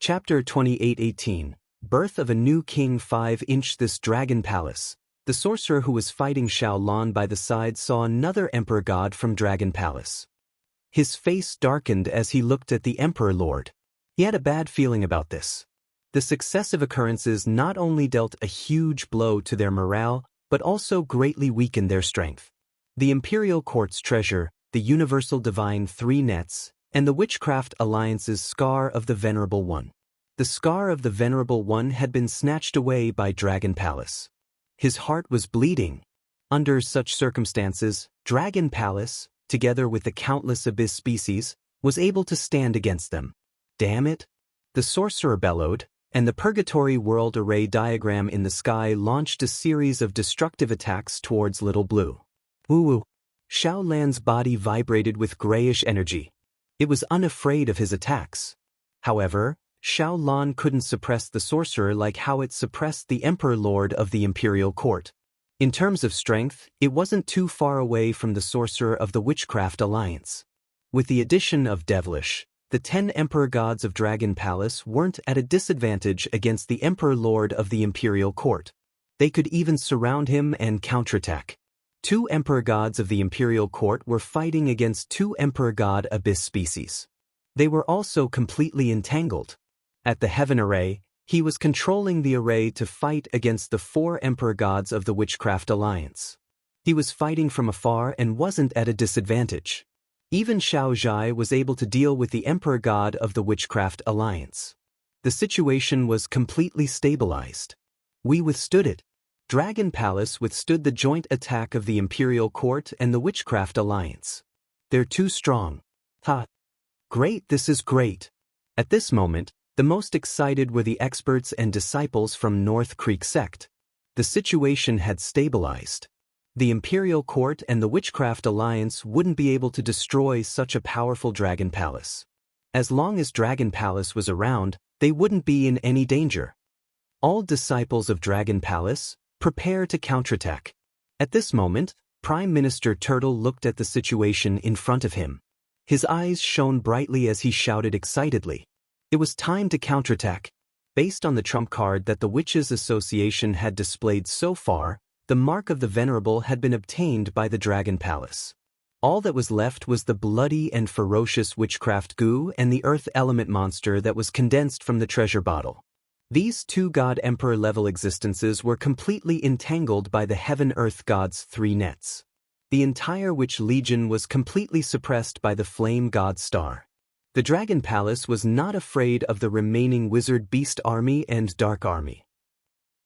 Chapter 28:18 Birth of a New King 5-inch This Dragon Palace. The sorcerer who was fighting Xiao Lan by the side saw another Emperor God from Dragon Palace. His face darkened as he looked at the Emperor Lord. He had a bad feeling about this. The successive occurrences not only dealt a huge blow to their morale, but also greatly weakened their strength. The Imperial Court's treasure, the Universal Divine 3 Nets, and the Witchcraft Alliance's Scar of the Venerable One. The Scar of the Venerable One had been snatched away by Dragon Palace. His heart was bleeding. Under such circumstances, Dragon Palace, together with the countless abyss species, was able to stand against them. Damn it! The sorcerer bellowed, and the Purgatory World Array diagram in the sky launched a series of destructive attacks towards Little Blue. Woo-woo! Xiao Lan's body vibrated with grayish energy. It was unafraid of his attacks. However, Xiao Lan couldn't suppress the sorcerer like how it suppressed the Emperor Lord of the Imperial Court. In terms of strength, it wasn't too far away from the sorcerer of the Witchcraft Alliance. With the addition of Devilish, the 10 Emperor Gods of Dragon Palace weren't at a disadvantage against the Emperor Lord of the Imperial Court. They could even surround him and counterattack. 2 Emperor Gods of the Imperial Court were fighting against 2 Emperor God Abyss species. They were also completely entangled. At the Heaven Array, he was controlling the array to fight against the 4 Emperor Gods of the Witchcraft Alliance. He was fighting from afar and wasn't at a disadvantage. Even Xiao Zhai was able to deal with the Emperor God of the Witchcraft Alliance. The situation was completely stabilized. We withstood it. Dragon Palace withstood the joint attack of the Imperial Court and the Witchcraft Alliance. They're too strong. Ha! Great, this is great. At this moment, the most excited were the experts and disciples from North Creek Sect. The situation had stabilized. The Imperial Court and the Witchcraft Alliance wouldn't be able to destroy such a powerful Dragon Palace. As long as Dragon Palace was around, they wouldn't be in any danger. All disciples of Dragon Palace, prepare to counterattack. At this moment, Prime Minister Turtle looked at the situation in front of him. His eyes shone brightly as he shouted excitedly. It was time to counterattack. Based on the trump card that the Witches Association had displayed so far, the Mark of the Venerable had been obtained by the Dragon Palace. All that was left was the bloody and ferocious witchcraft goo and the earth element monster that was condensed from the treasure bottle. These 2 God Emperor level existences were completely entangled by the Heaven-Earth God's 3 nets. The entire Witch Legion was completely suppressed by the Flame God Star. The Dragon Palace was not afraid of the remaining Wizard Beast Army and Dark Army.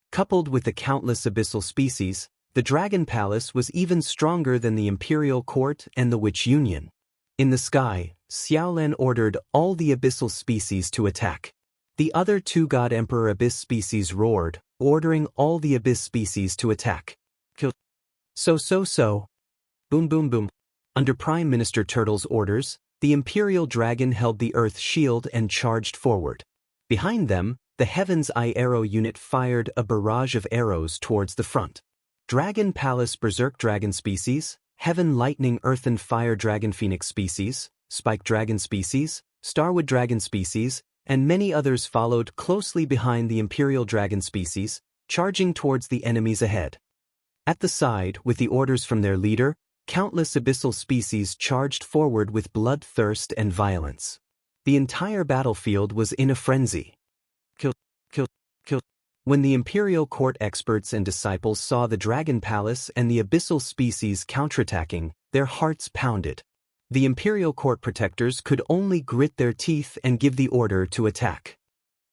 Coupled with the countless abyssal species, the Dragon Palace was even stronger than the Imperial Court and the Witch Union. In the sky, Xiaolan ordered all the abyssal species to attack. The other 2 God Emperor Abyss species roared, ordering all the Abyss species to attack. Kill. So. Boom boom boom. Under Prime Minister Turtle's orders, the Imperial Dragon held the Earth Shield and charged forward. Behind them, the Heaven's Eye Arrow unit fired a barrage of arrows towards the front. Dragon Palace Berserk Dragon species, Heaven Lightning Earth and Fire Dragon Phoenix species, Spike Dragon species, Starwood Dragon species, and many others followed closely behind the Imperial Dragon species, charging towards the enemies ahead. At the side, with the orders from their leader, countless abyssal species charged forward with bloodthirst and violence. The entire battlefield was in a frenzy. Kill. When the Imperial Court experts and disciples saw the Dragon Palace and the abyssal species counterattacking, their hearts pounded. The Imperial Court protectors could only grit their teeth and give the order to attack.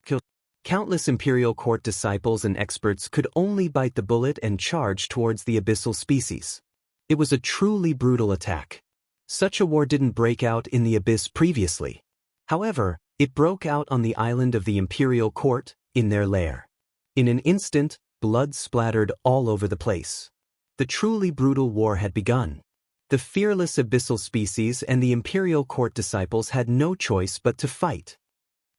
Kill. Countless Imperial Court disciples and experts could only bite the bullet and charge towards the abyssal species. It was a truly brutal attack. Such a war didn't break out in the Abyss previously. However, it broke out on the island of the Imperial Court, in their lair. In an instant, blood splattered all over the place. The truly brutal war had begun. The fearless abyssal species and the Imperial Court disciples had no choice but to fight.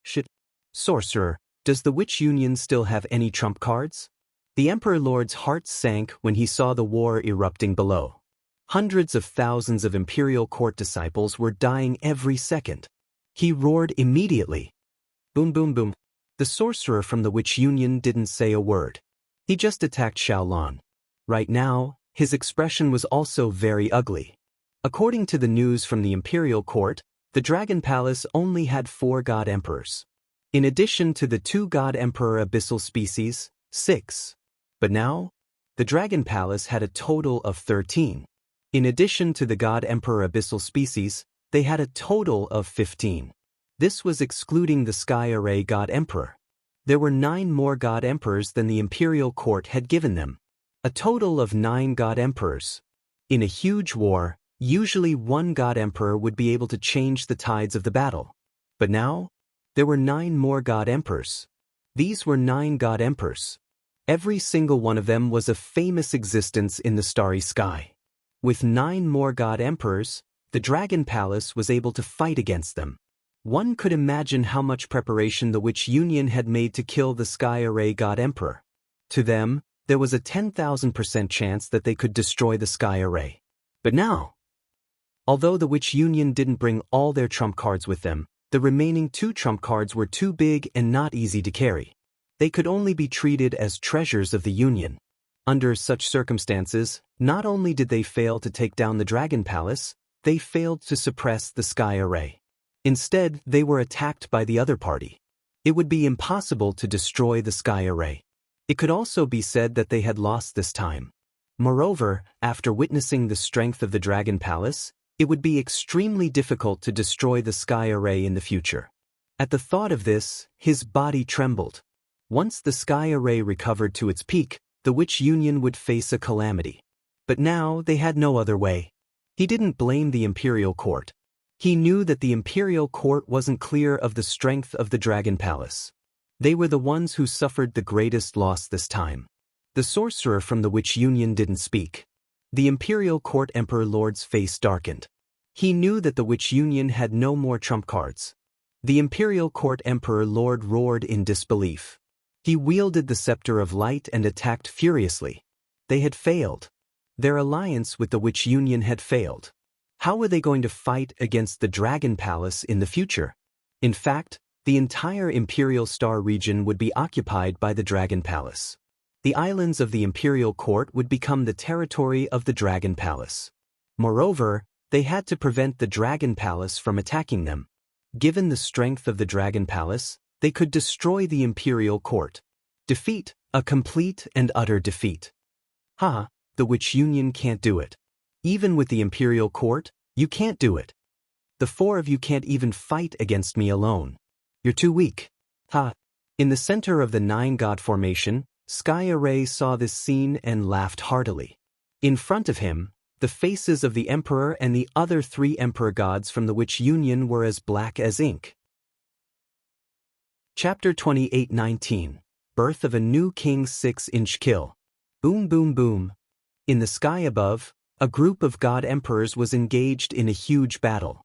Shit. Sorcerer, does the Witch Union still have any trump cards? The Emperor Lord's heart sank when he saw the war erupting below. Hundreds of thousands of Imperial Court disciples were dying every second. He roared immediately. Boom boom boom. The sorcerer from the Witch Union didn't say a word. He just attacked Xiaolon. Right now, his expression was also very ugly. According to the news from the Imperial Court, the Dragon Palace only had 4 God Emperors. In addition to the 2 God Emperor Abyssal species, 6. But now, the Dragon Palace had a total of 13. In addition to the God Emperor Abyssal species, they had a total of 15. This was excluding the Sky Array God Emperor. There were 9 more God Emperors than the Imperial Court had given them. A total of 9 God Emperors. In a huge war, usually 1 God Emperor would be able to change the tides of the battle. But now, there were 9 more God Emperors. These were 9 God Emperors. Every single one of them was a famous existence in the starry sky. With 9 more God Emperors, the Dragon Palace was able to fight against them. One could imagine how much preparation the Witch Union had made to kill the Sky Array God Emperor. To them, there was a 10,000% chance that they could destroy the Sky Array. But now, although the Witch Union didn't bring all their trump cards with them, the remaining 2 trump cards were too big and not easy to carry. They could only be treated as treasures of the Union. Under such circumstances, not only did they fail to take down the Dragon Palace, they failed to suppress the Sky Array. Instead, they were attacked by the other party. It would be impossible to destroy the Sky Array. It could also be said that they had lost this time. Moreover, after witnessing the strength of the Dragon Palace, it would be extremely difficult to destroy the Sky Array in the future. At the thought of this, his body trembled. Once the Sky Array recovered to its peak, the Witch Union would face a calamity. But now they had no other way. He didn't blame the Imperial Court. He knew that the Imperial Court wasn't clear of the strength of the Dragon Palace. They were the ones who suffered the greatest loss this time. The sorcerer from the Witch Union didn't speak. The Imperial Court Emperor Lord's face darkened. He knew that the Witch Union had no more trump cards. The Imperial Court Emperor Lord roared in disbelief. He wielded the scepter of light and attacked furiously. They had failed. Their alliance with the Witch Union had failed. How were they going to fight against the Dragon Palace in the future? In fact, the entire Imperial Star region would be occupied by the Dragon Palace. The islands of the Imperial Court would become the territory of the Dragon Palace. Moreover, they had to prevent the Dragon Palace from attacking them. Given the strength of the Dragon Palace, they could destroy the Imperial Court. Defeat, a complete and utter defeat. The Witch Union can't do it. Even with the Imperial Court, you can't do it. The 4 of you can't even fight against me alone. You're too weak. In the center of the 9 God formation, Sky Array saw this scene and laughed heartily. In front of him, the faces of the Emperor and the other 3 Emperor Gods from the Witch Union were as black as ink. Chapter 28:19 Birth of a New King 6-inch Kill. Boom boom boom. In the sky above, a group of God Emperors was engaged in a huge battle.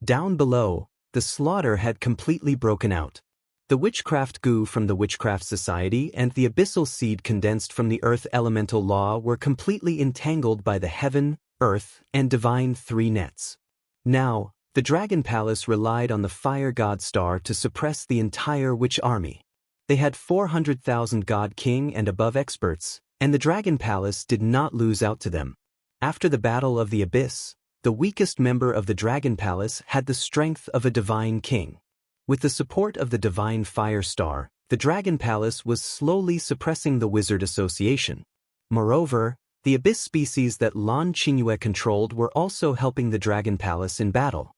Down below, the slaughter had completely broken out. The witchcraft goo from the Witchcraft Society and the abyssal seed condensed from the Earth Elemental Law were completely entangled by the Heaven, Earth, and Divine 3 nets. Now, the Dragon Palace relied on the Fire God Star to suppress the entire Witch Army. They had 400,000 God King and above experts, and the Dragon Palace did not lose out to them. After the Battle of the Abyss, the weakest member of the Dragon Palace had the strength of a Divine King. With the support of the Divine Fire Star, the Dragon Palace was slowly suppressing the Wizard Association. Moreover, the Abyss species that Lan Qingyue controlled were also helping the Dragon Palace in battle.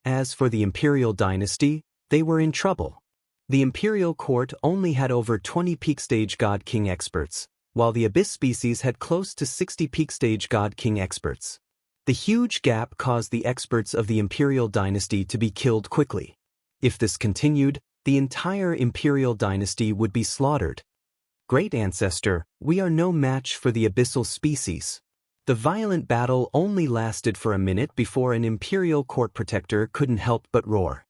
As for the Imperial Dynasty, they were in trouble. The Imperial Court only had over 20 peak stage God King experts, while the Abyss species had close to 60 peak stage God King experts. The huge gap caused the experts of the Imperial Dynasty to be killed quickly. If this continued, the entire Imperial Dynasty would be slaughtered. Great Ancestor, we are no match for the Abyssal species. The violent battle only lasted for a minute before an Imperial Court Protector couldn't help but roar.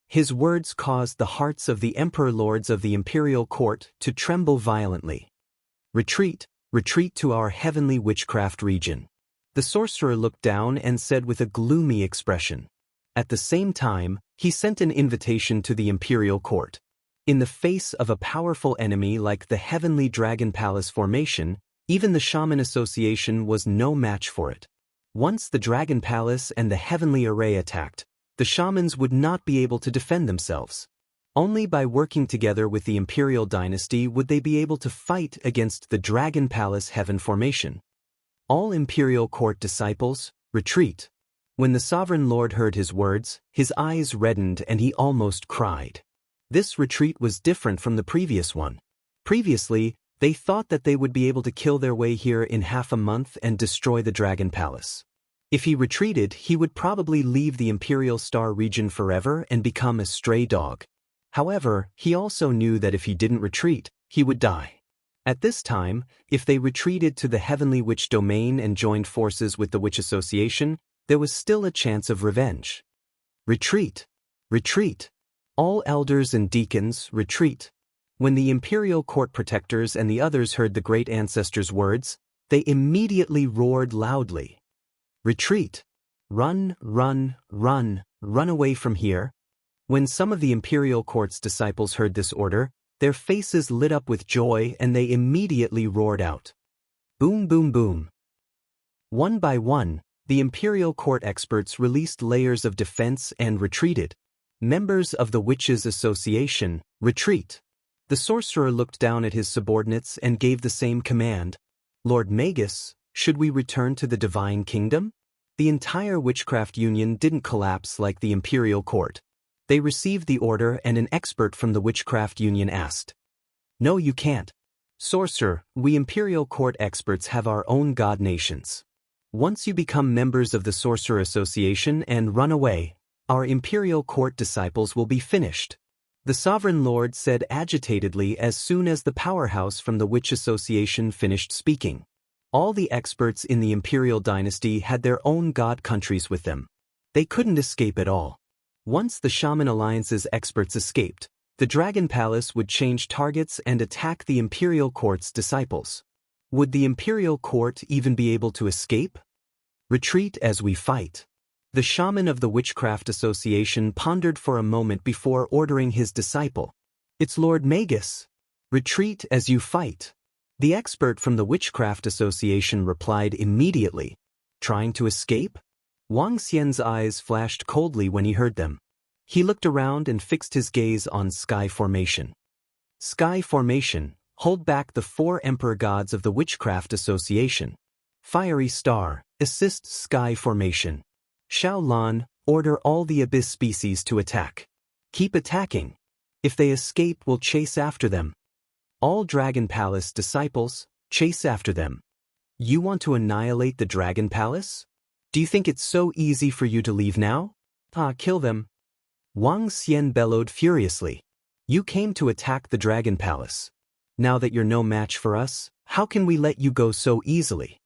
His words caused the hearts of the Emperor Lords of the Imperial Court to tremble violently. Retreat, retreat to our heavenly witchcraft region. The sorcerer looked down and said with a gloomy expression. At the same time, he sent an invitation to the Imperial Court. In the face of a powerful enemy like the Heavenly Dragon Palace formation, even the Shaman Association was no match for it. Once the Dragon Palace and the Heavenly Array attacked, the shamans would not be able to defend themselves. Only by working together with the Imperial Dynasty would they be able to fight against the Dragon Palace Heaven formation. All Imperial Court disciples, retreat. When the Sovereign Lord heard his words, his eyes reddened and he almost cried. This retreat was different from the previous one. Previously, they thought that they would be able to kill their way here in half a month and destroy the Dragon Palace. If he retreated, he would probably leave the Imperial Star region forever and become a stray dog. However, he also knew that if he didn't retreat, he would die. At this time, if they retreated to the Heavenly Witch Domain and joined forces with the Witch Association, there was still a chance of revenge. Retreat! Retreat! All elders and deacons, retreat! When the Imperial Court protectors and the others heard the Great Ancestor's words, they immediately roared loudly. Retreat! Run, run, run, run away from here! When some of the Imperial Court's disciples heard this order, their faces lit up with joy and they immediately roared out. Boom, boom, boom. One by one, the Imperial Court experts released layers of defense and retreated. Members of the Witches' Association, retreat. The sorcerer looked down at his subordinates and gave the same command. Lord Magus, should we return to the Divine Kingdom? The entire Witchcraft Union didn't collapse like the Imperial Court. They received the order and an expert from the Witchcraft Union asked. No, you can't. Sorcerer, we Imperial Court experts have our own god nations. Once you become members of the Sorcerer Association and run away, our Imperial Court disciples will be finished. The Sovereign Lord said agitatedly as soon as the powerhouse from the Witch Association finished speaking. All the experts in the Imperial Dynasty had their own god countries with them. They couldn't escape at all. Once the Shaman Alliance's experts escaped, the Dragon Palace would change targets and attack the Imperial Court's disciples. Would the Imperial Court even be able to escape? Retreat as we fight. The shaman of the Witchcraft Association pondered for a moment before ordering his disciple. It's Lord Magus. Retreat as you fight. The expert from the Witchcraft Association replied immediately. Trying to escape? Wang Xian's eyes flashed coldly when he heard them. He looked around and fixed his gaze on Sky Formation. Sky Formation, hold back the 4 Emperor Gods of the Witchcraft Association. Fiery Star, assist Sky Formation. Xiaolan, order all the Abyss species to attack. Keep attacking. If they escape, we'll chase after them. All Dragon Palace disciples, chase after them. You want to annihilate the Dragon Palace? Do you think it's so easy for you to leave now? Kill them. Wang Xian bellowed furiously. You came to attack the Dragon Palace. Now that you're no match for us, how can we let you go so easily?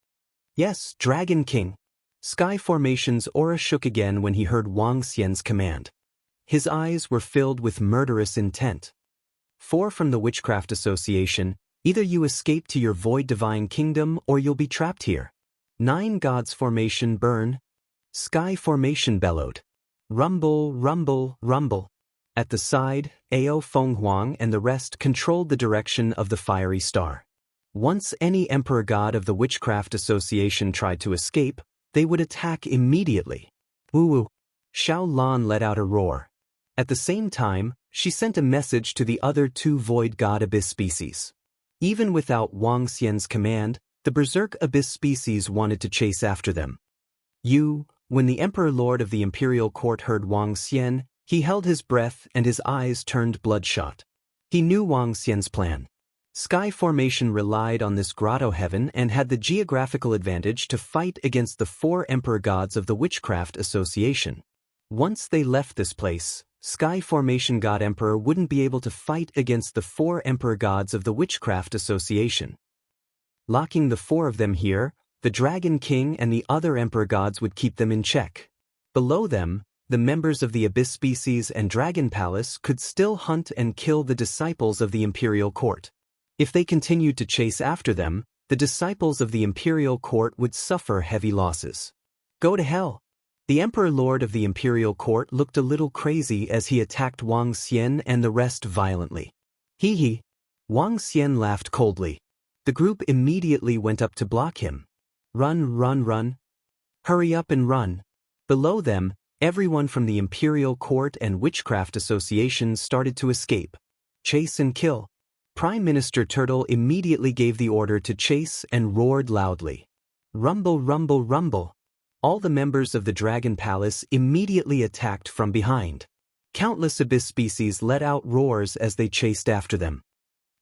Yes, Dragon King. Sky Formation's aura shook again when he heard Wang Xian's command. His eyes were filled with murderous intent. 4 from the Witchcraft Association, either you escape to your Void Divine Kingdom or you'll be trapped here. 9 Gods Formation burn. Sky Formation bellowed. Rumble, rumble, rumble. At the side, Ao Fenghuang and the rest controlled the direction of the fiery star. Once any Emperor God of the Witchcraft Association tried to escape, they would attack immediately. Woo-woo. Xiaolan let out a roar. At the same time, she sent a message to the other 2 Void God Abyss species. Even without Wang Xian's command, the Berserk Abyss species wanted to chase after them. When the Emperor Lord of the Imperial Court heard Wang Xian, he held his breath and his eyes turned bloodshot. He knew Wang Xian's plan. Sky Formation relied on this grotto heaven and had the geographical advantage to fight against the 4 Emperor Gods of the Witchcraft Association. Once they left this place, Sky Formation God Emperor wouldn't be able to fight against the 4 Emperor Gods of the Witchcraft Association. Locking the 4 of them here, the Dragon King and the other Emperor Gods would keep them in check. Below them, the members of the Abyss species and Dragon Palace could still hunt and kill the disciples of the Imperial Court. If they continued to chase after them, the disciples of the Imperial Court would suffer heavy losses. Go to hell. The Emperor Lord of the Imperial Court looked a little crazy as he attacked Wang Xian and the rest violently. Hee hee. Wang Xian laughed coldly. The group immediately went up to block him. Run, run, run. Hurry up and run. Below them, everyone from the Imperial Court and Witchcraft Association started to escape. Chase and kill. Prime Minister Turtle immediately gave the order to chase and roared loudly. Rumble, rumble, rumble. All the members of the Dragon Palace immediately attacked from behind. Countless abyss species let out roars as they chased after them.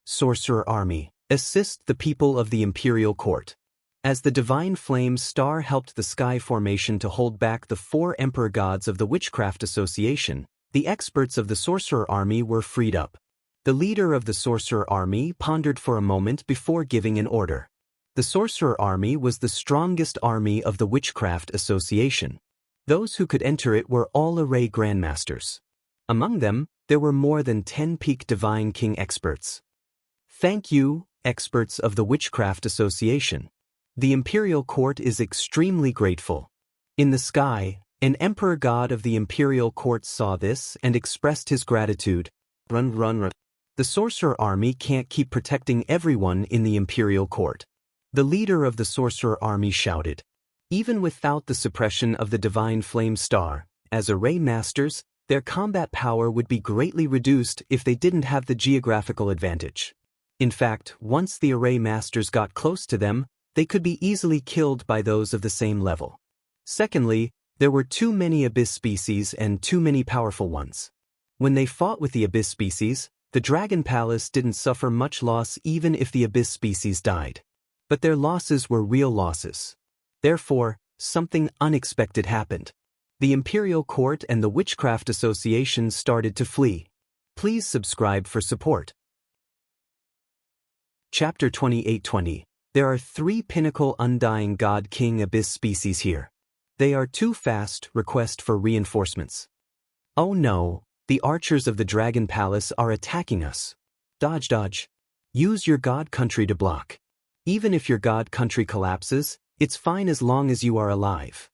Sorcerer Army, assist the people of the Imperial Court. As the Divine Flame Star helped the Sky Formation to hold back the 4 Emperor Gods of the Witchcraft Association, the experts of the Sorcerer Army were freed up. The leader of the Sorcerer Army pondered for a moment before giving an order. The Sorcerer Army was the strongest army of the Witchcraft Association. Those who could enter it were all array grandmasters. Among them, there were more than 10 peak Divine King experts. Thank you, experts of the Witchcraft Association. The Imperial Court is extremely grateful. In the sky, an Emperor God of the Imperial Court saw this and expressed his gratitude. Run, run, run. The Sorcerer Army can't keep protecting everyone in the Imperial Court. The leader of the Sorcerer Army shouted. Even without the suppression of the Divine Flame Star, as array masters, their combat power would be greatly reduced if they didn't have the geographical advantage. In fact, once the array masters got close to them, they could be easily killed by those of the same level. Secondly, there were too many abyss species and too many powerful ones. When they fought with the abyss species, the Dragon Palace didn't suffer much loss even if the abyss species died. But their losses were real losses. Therefore, something unexpected happened. The Imperial Court and the Witchcraft Association started to flee. Please subscribe for support. Chapter 2820. There are 3 pinnacle Undying God King Abyss species here. They are too fast. Request for reinforcements. Oh no, the archers of the Dragon Palace are attacking us. Dodge, dodge. Use your God country to block. Even if your God country collapses, it's fine as long as you are alive.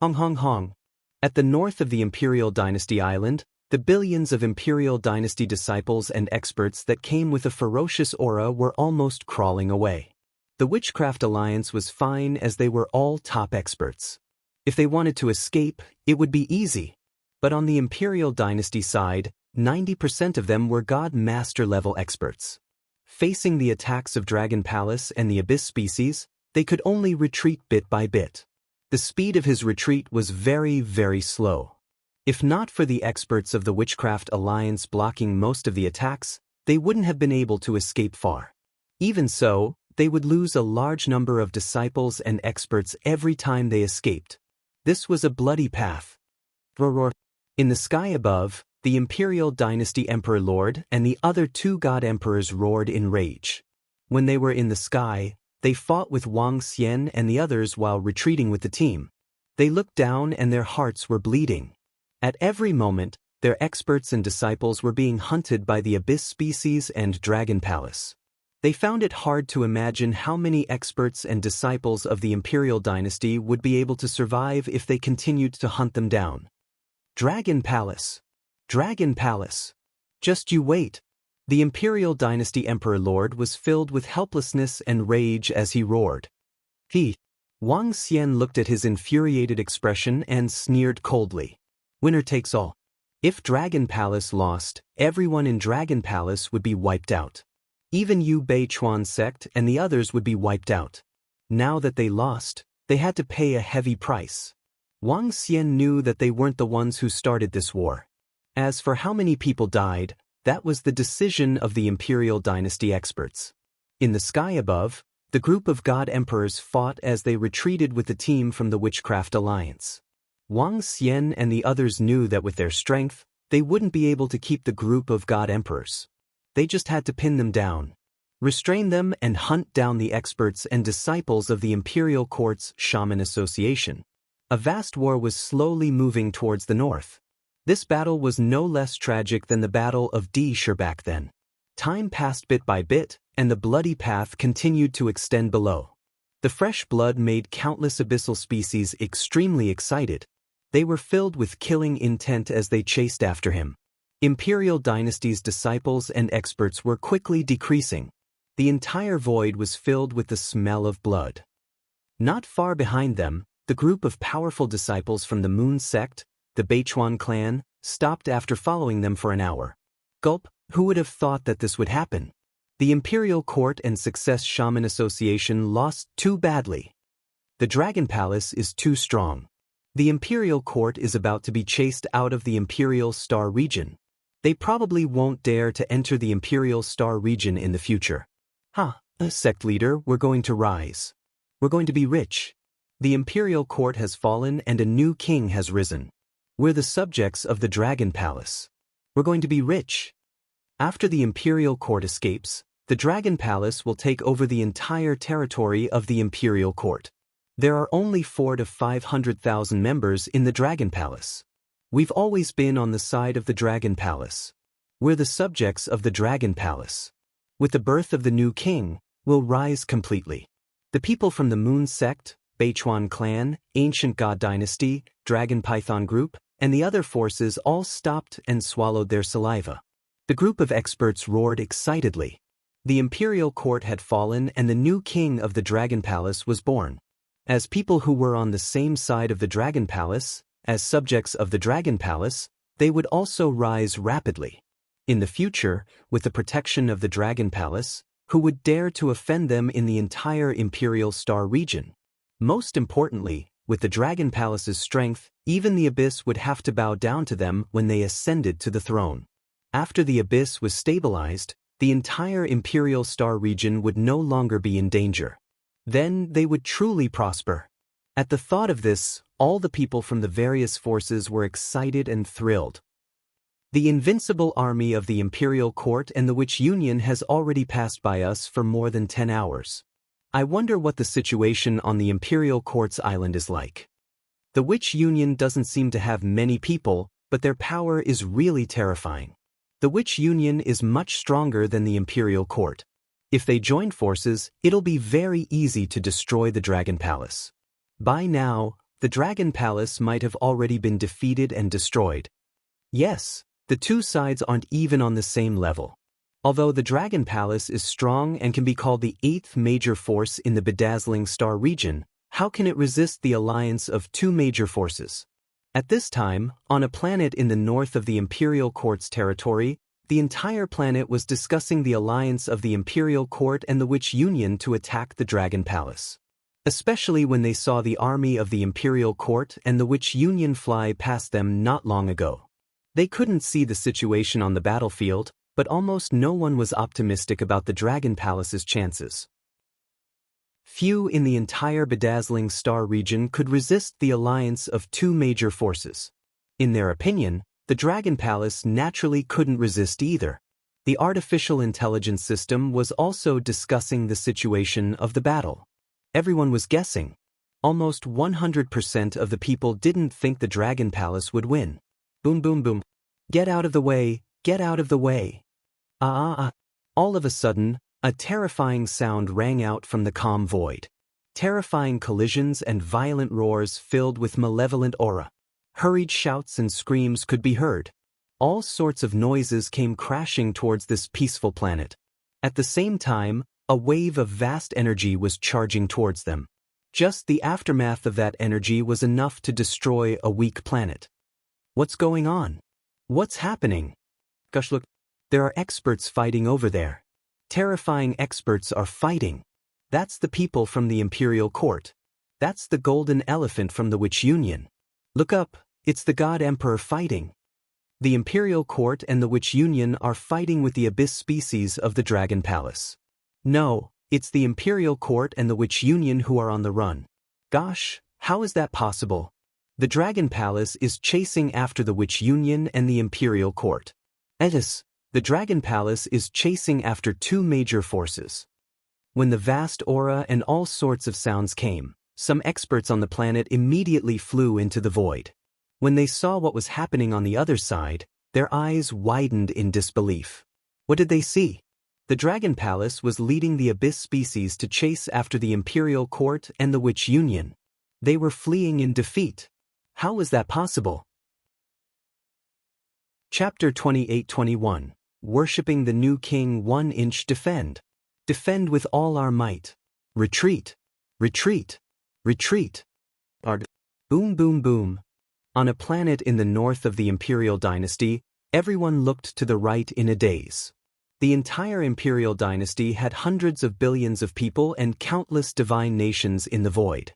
Hong hong hong. At the north of the Imperial Dynasty Island, the billions of Imperial Dynasty disciples and experts that came with a ferocious aura were almost crawling away. The Witchcraft Alliance was fine as they were all top experts. If they wanted to escape, it would be easy. But on the Imperial Dynasty side, 90% of them were God Master level experts. Facing the attacks of Dragon Palace and the Abyss species, they could only retreat bit by bit. The speed of his retreat was very, very slow. If not for the experts of the Witchcraft Alliance blocking most of the attacks, they wouldn't have been able to escape far. Even so, they would lose a large number of disciples and experts every time they escaped. This was a bloody path. Roar. In the sky above, the Imperial Dynasty Emperor Lord and the other 2 God Emperors roared in rage. When they were in the sky, they fought with Wang Xian and the others while retreating with the team. They looked down and their hearts were bleeding. At every moment, their experts and disciples were being hunted by the Abyss species and Dragon Palace. They found it hard to imagine how many experts and disciples of the Imperial Dynasty would be able to survive if they continued to hunt them down. Dragon Palace. Dragon Palace. Just you wait. The Imperial Dynasty Emperor Lord was filled with helplessness and rage as he roared. Wang Xian looked at his infuriated expression and sneered coldly. Winner takes all. If Dragon Palace lost, everyone in Dragon Palace would be wiped out. Even Yu Beichuan sect and the others would be wiped out. Now that they lost, they had to pay a heavy price. Wang Xian knew that they weren't the ones who started this war. As for how many people died, that was the decision of the Imperial Dynasty experts. In the sky above, the group of God Emperors fought as they retreated with the team from the Witchcraft Alliance. Wang Xian and the others knew that with their strength, they wouldn't be able to keep the group of God Emperors. They just had to pin them down, restrain them and hunt down the experts and disciples of the Imperial Court's Shaman Association. A vast war was slowly moving towards the north. This battle was no less tragic than the Battle of Dishur back then. Time passed bit by bit, and the bloody path continued to extend below. The fresh blood made countless abyssal species extremely excited. They were filled with killing intent as they chased after him. Imperial dynasty's disciples and experts were quickly decreasing. The entire void was filled with the smell of blood. Not far behind them, the group of powerful disciples from the Moon sect, the Beichuan clan, stopped after following them for an hour. Gulp, who would have thought that this would happen? The Imperial Court and Success Shaman Association lost too badly. The Dragon Palace is too strong. The Imperial Court is about to be chased out of the Imperial Star region. They probably won't dare to enter the Imperial Star region in the future. Sect leader, we're going to rise. We're going to be rich. The Imperial Court has fallen and a new king has risen. We're the subjects of the Dragon Palace. We're going to be rich. After the Imperial Court escapes, the Dragon Palace will take over the entire territory of the Imperial Court. There are only 400,000 to 500,000 members in the Dragon Palace. We've always been on the side of the Dragon Palace. We're the subjects of the Dragon Palace. With the birth of the new king, we'll rise completely. The people from the Moon sect, Beichuan clan, Ancient God Dynasty, Dragon Python group, and the other forces all stopped and swallowed their saliva. The group of experts roared excitedly. The Imperial Court had fallen and the new king of the Dragon Palace was born. As people who were on the same side of the Dragon Palace, as subjects of the Dragon Palace, they would also rise rapidly. In the future, with the protection of the Dragon Palace, who would dare to offend them in the entire Imperial Star region? Most importantly, with the Dragon Palace's strength, even the Abyss would have to bow down to them when they ascended to the throne. After the Abyss was stabilized, the entire Imperial Star region would no longer be in danger. Then they would truly prosper. At the thought of this, all the people from the various forces were excited and thrilled. The Invincible army of the Imperial Court and the Witch Union has already passed by us for more than 10 hours. I wonder what the situation on the Imperial Court's island is like. The Witch Union doesn't seem to have many people, but their power is really terrifying. The Witch Union is much stronger than the Imperial Court. If they join forces, it'll be very easy to destroy the Dragon Palace. By now, the Dragon Palace might have already been defeated and destroyed. Yes, the two sides aren't even on the same level. Although the Dragon Palace is strong and can be called the 8th major force in the bedazzling star region, how can it resist the alliance of two major forces? At this time, on a planet in the north of the Imperial Court's territory, the entire planet was discussing the alliance of the Imperial Court and the Witch Union to attack the Dragon Palace. Especially when they saw the army of the Imperial Court and the Witch Union fly past them not long ago. They couldn't see the situation on the battlefield, but almost no one was optimistic about the Dragon Palace's chances. Few in the entire bedazzling star region could resist the alliance of two major forces. In their opinion, the Dragon Palace naturally couldn't resist either. The artificial intelligence system was also discussing the situation of the battle. Everyone was guessing. Almost 100% of the people didn't think the Dragon Palace would win. Boom boom boom. Get out of the way, get out of the way. All of a sudden, a terrifying sound rang out from the calm void. Terrifying collisions and violent roars filled with malevolent aura. Hurried shouts and screams could be heard. All sorts of noises came crashing towards this peaceful planet. At the same time, a wave of vast energy was charging towards them. Just the aftermath of that energy was enough to destroy a weak planet. What's going on? What's happening? Gosh, look, there are experts fighting over there. Terrifying experts are fighting. That's the people from the Imperial Court. That's the golden elephant from the Witch Union. Look up, it's the God Emperor fighting. The Imperial Court and the Witch Union are fighting with the Abyss species of the Dragon Palace. No, it's the Imperial Court and the Witch Union who are on the run. Gosh, how is that possible? The Dragon Palace is chasing after the Witch Union and the Imperial Court. The Dragon Palace is chasing after two major forces. When the vast aura and all sorts of sounds came, some experts on the planet immediately flew into the void. When they saw what was happening on the other side, their eyes widened in disbelief. What did they see? The Dragon Palace was leading the Abyss species to chase after the Imperial Court and the Witch Union. They were fleeing in defeat. How was that possible? Chapter 28-21. Worshipping the new king 1 inch. Defend. Defend with all our might. Retreat. Retreat. Retreat. Boom boom boom. On a planet in the north of the Imperial Dynasty, everyone looked to the right in a daze. The entire Imperial Dynasty had hundreds of billions of people and countless divine nations in the void.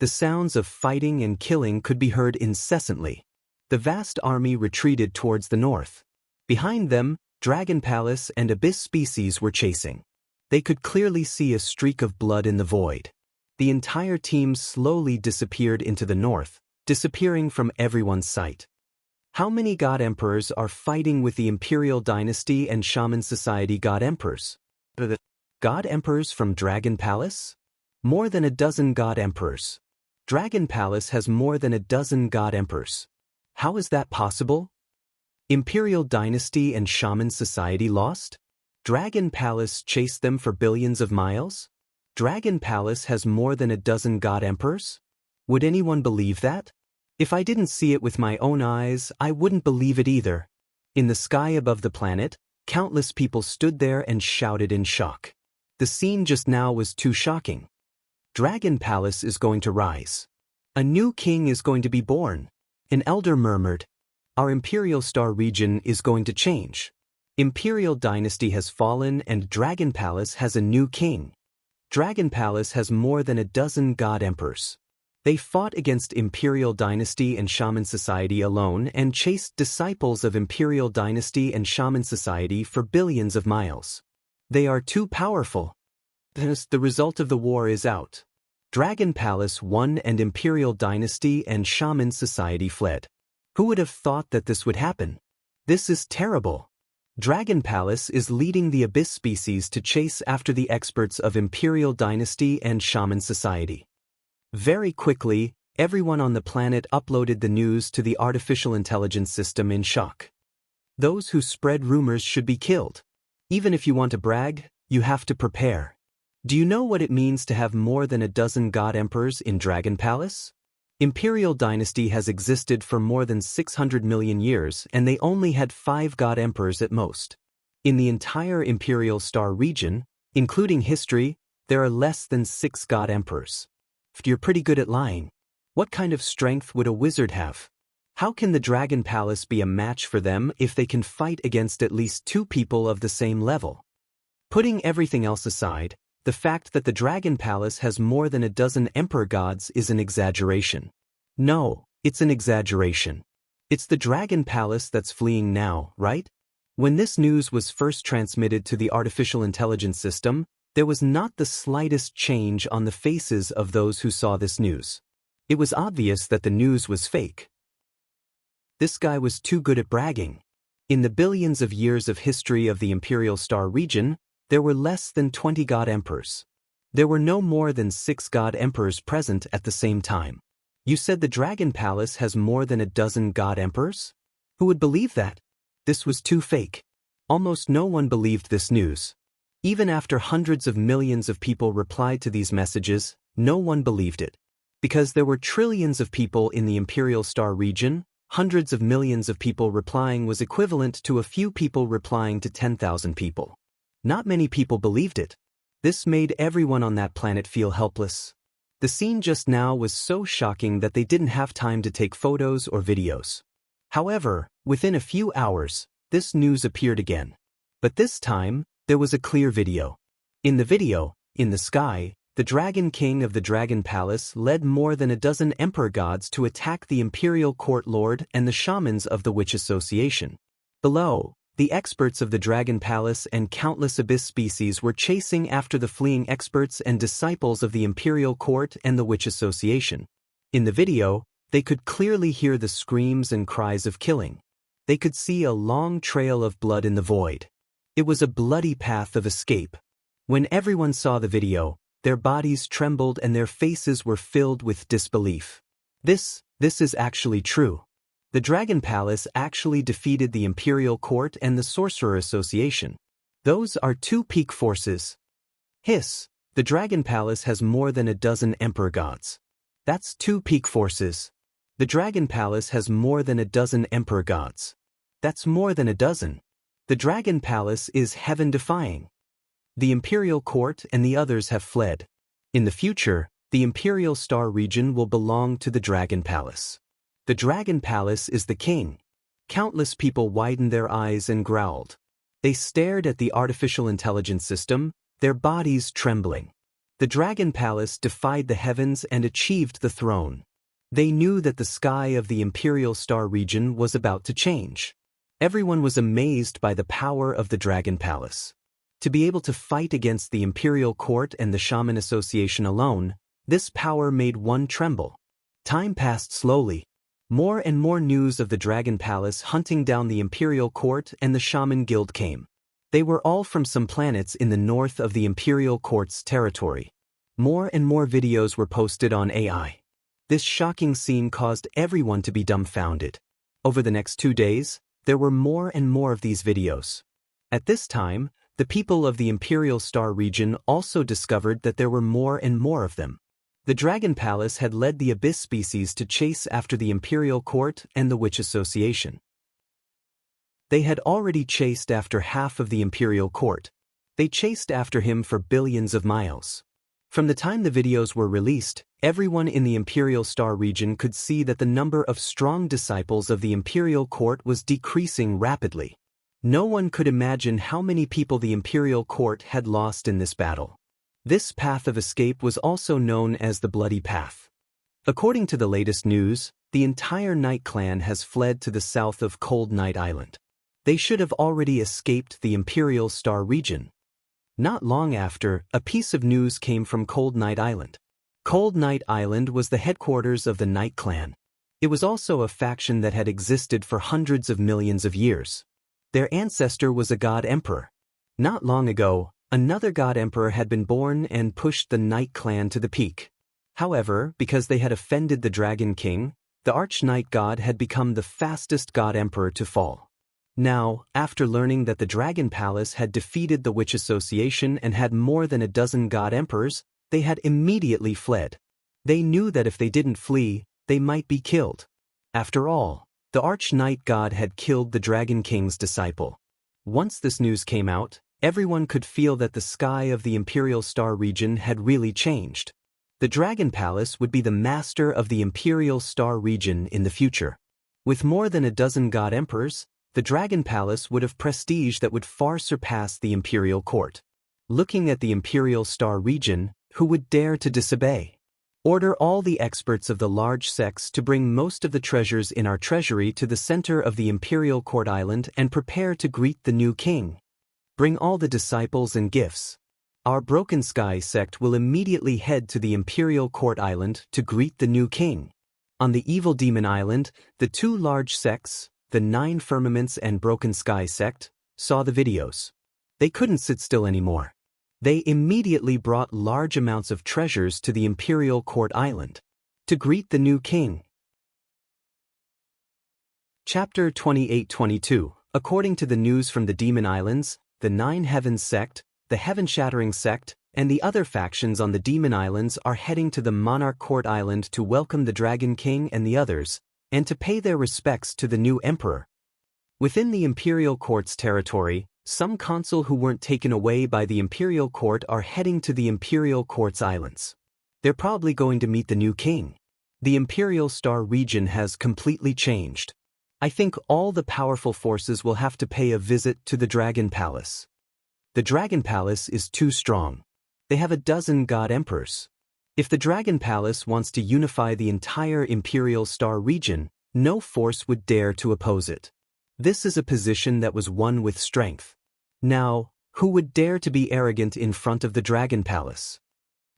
The sounds of fighting and killing could be heard incessantly. The vast army retreated towards the north. Behind them, Dragon Palace and Abyss species were chasing. They could clearly see a streak of blood in the void. The entire team slowly disappeared into the north, disappearing from everyone's sight. How many God Emperors are fighting with the Imperial Dynasty and Shaman Society God Emperors? God Emperors from Dragon Palace? More than a dozen God Emperors. Dragon Palace has more than a dozen God Emperors. How is that possible? Imperial Dynasty and Shaman Society lost? Dragon Palace chased them for billions of miles? Dragon Palace has more than a dozen God Emperors? Would anyone believe that? If I didn't see it with my own eyes, I wouldn't believe it either. In the sky above the planet, countless people stood there and shouted in shock. The scene just now was too shocking. Dragon Palace is going to rise. A new king is going to be born. An elder murmured, "Our Imperial Star region is going to change. Imperial Dynasty has fallen and Dragon Palace has a new king. Dragon Palace has more than a dozen God Emperors. They fought against Imperial Dynasty and Shaman Society alone and chased disciples of Imperial Dynasty and Shaman Society for billions of miles. They are too powerful. Thus, the result of the war is out. Dragon Palace won and Imperial Dynasty and Shaman Society fled. Who would have thought that this would happen? This is terrible. Dragon Palace is leading the Abyss species to chase after the experts of Imperial Dynasty and Shaman Society." Very quickly, everyone on the planet uploaded the news to the artificial intelligence system in shock. Those who spread rumors should be killed. Even if you want to brag, you have to prepare. Do you know what it means to have more than a dozen God Emperors in Dragon Palace? Imperial Dynasty has existed for more than 600 million years and they only had 5 God Emperors at most. In the entire Imperial Star region, including history, there are less than 6 God Emperors. You're pretty good at lying. What kind of strength would a wizard have? How can the Dragon Palace be a match for them if they can fight against at least 2 people of the same level? Putting everything else aside, the fact that the Dragon Palace has more than a dozen Emperor gods is an exaggeration. No, it's an exaggeration. It's the Dragon Palace that's fleeing now, right? When this news was first transmitted to the artificial intelligence system, there was not the slightest change on the faces of those who saw this news. It was obvious that the news was fake. This guy was too good at bragging. In the billions of years of history of the Imperial Star region, there were less than 20 God Emperors. There were no more than 6 God Emperors present at the same time. You said the Dragon Palace has more than a dozen God Emperors? Who would believe that? This was too fake. Almost no one believed this news. Even after hundreds of millions of people replied to these messages, no one believed it. Because there were trillions of people in the Imperial Star region, hundreds of millions of people replying was equivalent to a few people replying to 10,000 people. Not many people believed it. This made everyone on that planet feel helpless. The scene just now was so shocking that they didn't have time to take photos or videos. However, within a few hours, this news appeared again. But this time, there was a clear video. In the video, in the sky, the Dragon King of the Dragon Palace led more than a dozen Emperor gods to attack the Imperial Court Lord and the shamans of the Witch Association. Below, the experts of the Dragon Palace and countless Abyss species were chasing after the fleeing experts and disciples of the Imperial Court and the Witch Association. In the video, they could clearly hear the screams and cries of killing. They could see a long trail of blood in the void. It was a bloody path of escape. When everyone saw the video, their bodies trembled and their faces were filled with disbelief. This is actually true. The Dragon Palace actually defeated the Imperial Court and the Sorcerer Association. Those are 2 peak forces. Hiss, the Dragon Palace has more than a dozen Emperor gods. That's 2 peak forces. The Dragon Palace has more than a dozen emperor gods. That's more than a dozen. The Dragon Palace is heaven-defying. The Imperial Court and the others have fled. In the future, the Imperial Star region will belong to the Dragon Palace. The Dragon Palace is the king. Countless people widened their eyes and growled. They stared at the artificial intelligence system, their bodies trembling. The Dragon Palace defied the heavens and achieved the throne. They knew that the sky of the Imperial Star region was about to change. Everyone was amazed by the power of the Dragon Palace. To be able to fight against the Imperial Court and the Shaman Association alone, this power made one tremble. Time passed slowly. More and more news of the Dragon Palace hunting down the Imperial Court and the Shaman Guild came. They were all from some planets in the north of the Imperial Court's territory. More and more videos were posted on AI. This shocking scene caused everyone to be dumbfounded. Over the next 2 days, there were more and more of these videos. At this time, the people of the Imperial Star region also discovered that there were more and more of them. The Dragon Palace had led the Abyss species to chase after the Imperial Court and the Witch Association. They had already chased after half of the Imperial Court. They chased after him for billions of miles. From the time the videos were released, everyone in the Imperial Star region could see that the number of strong disciples of the Imperial Court was decreasing rapidly. No one could imagine how many people the Imperial Court had lost in this battle. This path of escape was also known as the Bloody Path. According to the latest news, the entire Night Clan has fled to the south of Cold Night Island. They should have already escaped the Imperial Star region. Not long after, a piece of news came from Cold Night Island. Cold Night Island was the headquarters of the Night Clan. It was also a faction that had existed for hundreds of millions of years. Their ancestor was a god emperor. Not long ago, another god emperor had been born and pushed the Night Clan to the peak. However, because they had offended the Dragon King, the Arch-Night God had become the fastest god emperor to fall. Now, after learning that the Dragon Palace had defeated the Witch Association and had more than a dozen god emperors, they had immediately fled. They knew that if they didn't flee, they might be killed. After all, the Arch-Night God had killed the Dragon King's disciple. Once this news came out, everyone could feel that the sky of the Imperial Star region had really changed. The Dragon Palace would be the master of the Imperial Star region in the future. With more than a dozen god emperors, the Dragon Palace would have prestige that would far surpass the Imperial Court. Looking at the Imperial Star region, who would dare to disobey? Order all the experts of the large sects to bring most of the treasures in our treasury to the center of the Imperial Court Island and prepare to greet the new king. Bring all the disciples and gifts. Our Broken Sky sect will immediately head to the Imperial Court Island to greet the new king. On the Evil Demon Island, the two large sects, the Nine Firmaments and Broken Sky sect, saw the videos. They couldn't sit still anymore. They immediately brought large amounts of treasures to the Imperial Court Island to greet the new king. Chapter 28-22. According to the news from the Demon Islands, the Nine Heavens sect, the Heaven-Shattering sect, and the other factions on the Demon Islands are heading to the Monarch Court Island to welcome the Dragon King and the others, and to pay their respects to the new emperor. Within the Imperial Court's territory, some consul who weren't taken away by the Imperial Court are heading to the Imperial Court's islands. They're probably going to meet the new king. The Imperial Star region has completely changed. I think all the powerful forces will have to pay a visit to the Dragon Palace. The Dragon Palace is too strong. They have a dozen god emperors. If the Dragon Palace wants to unify the entire Imperial Star region, no force would dare to oppose it. This is a position that was won with strength. Now, who would dare to be arrogant in front of the Dragon Palace?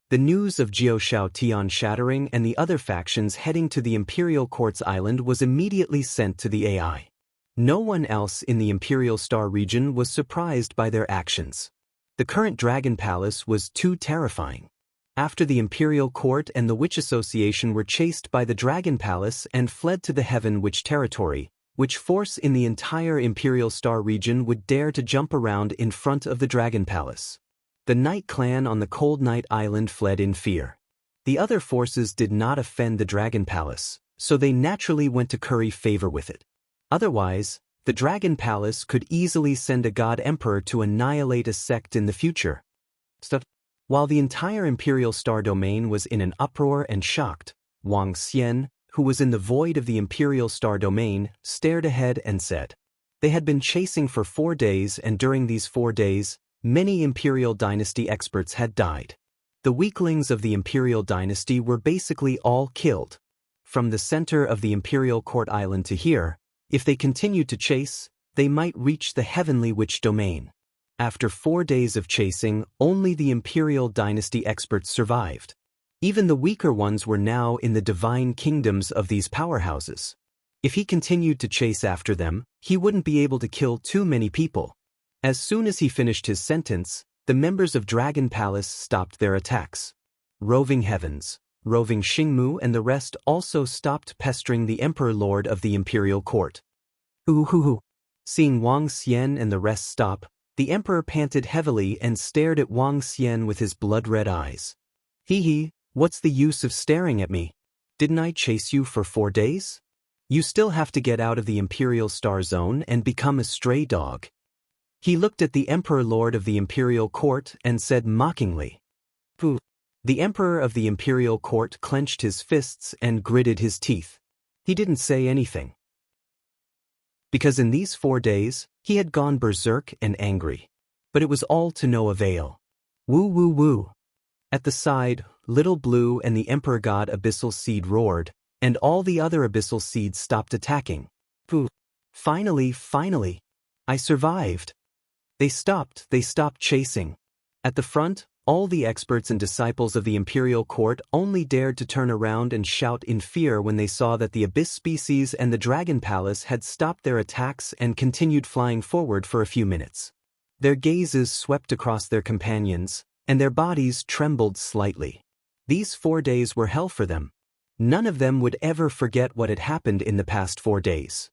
The news of Jiao Shao Tian shattering and the other factions heading to the Imperial Court's island was immediately sent to the AI. No one else in the Imperial Star region was surprised by their actions. The current Dragon Palace was too terrifying. After the Imperial Court and the Witch Association were chased by the Dragon Palace and fled to the Heaven Witch territory, which force in the entire Imperial Star region would dare to jump around in front of the Dragon Palace? The Night Clan on the Cold Night Island fled in fear. The other forces did not offend the Dragon Palace, so they naturally went to curry favor with it. Otherwise, the Dragon Palace could easily send a god emperor to annihilate a sect in the future. While the entire Imperial Star Domain was in an uproar and shocked, Wang Xian, who was in the void of the Imperial Star Domain, stared ahead and said, they had been chasing for 4 days, and during these 4 days, many Imperial Dynasty experts had died. The weaklings of the Imperial Dynasty were basically all killed. From the center of the Imperial Court Island to here, if they continued to chase, they might reach the Heavenly Witch Domain. After 4 days of chasing, only the Imperial Dynasty experts survived. Even the weaker ones were now in the divine kingdoms of these powerhouses. If he continued to chase after them, he wouldn't be able to kill too many people. As soon as he finished his sentence, the members of Dragon Palace stopped their attacks. Roving Heavens, Roving Xingmu and the rest also stopped pestering the Emperor Lord of the Imperial Court. Seeing Wang Xian and the rest stop, the Emperor panted heavily and stared at Wang Xian with his blood-red eyes. What's the use of staring at me? Didn't I chase you for 4 days? You still have to get out of the Imperial Star Zone and become a stray dog. He looked at the Emperor Lord of the Imperial Court and said mockingly. The Emperor of the Imperial Court clenched his fists and gritted his teeth. He didn't say anything. Because in these 4 days, he had gone berserk and angry. But it was all to no avail. Woo. At the side, Little Blue and the Emperor God Abyssal Seed roared, and all the other Abyssal Seeds stopped attacking. Finally, I survived. They stopped chasing. At the front, all the experts and disciples of the Imperial Court only dared to turn around and shout in fear when they saw that the Abyss species and the Dragon Palace had stopped their attacks and continued flying forward for a few minutes. Their gazes swept across their companions, and their bodies trembled slightly. These 4 days were hell for them. None of them would ever forget what had happened in the past 4 days.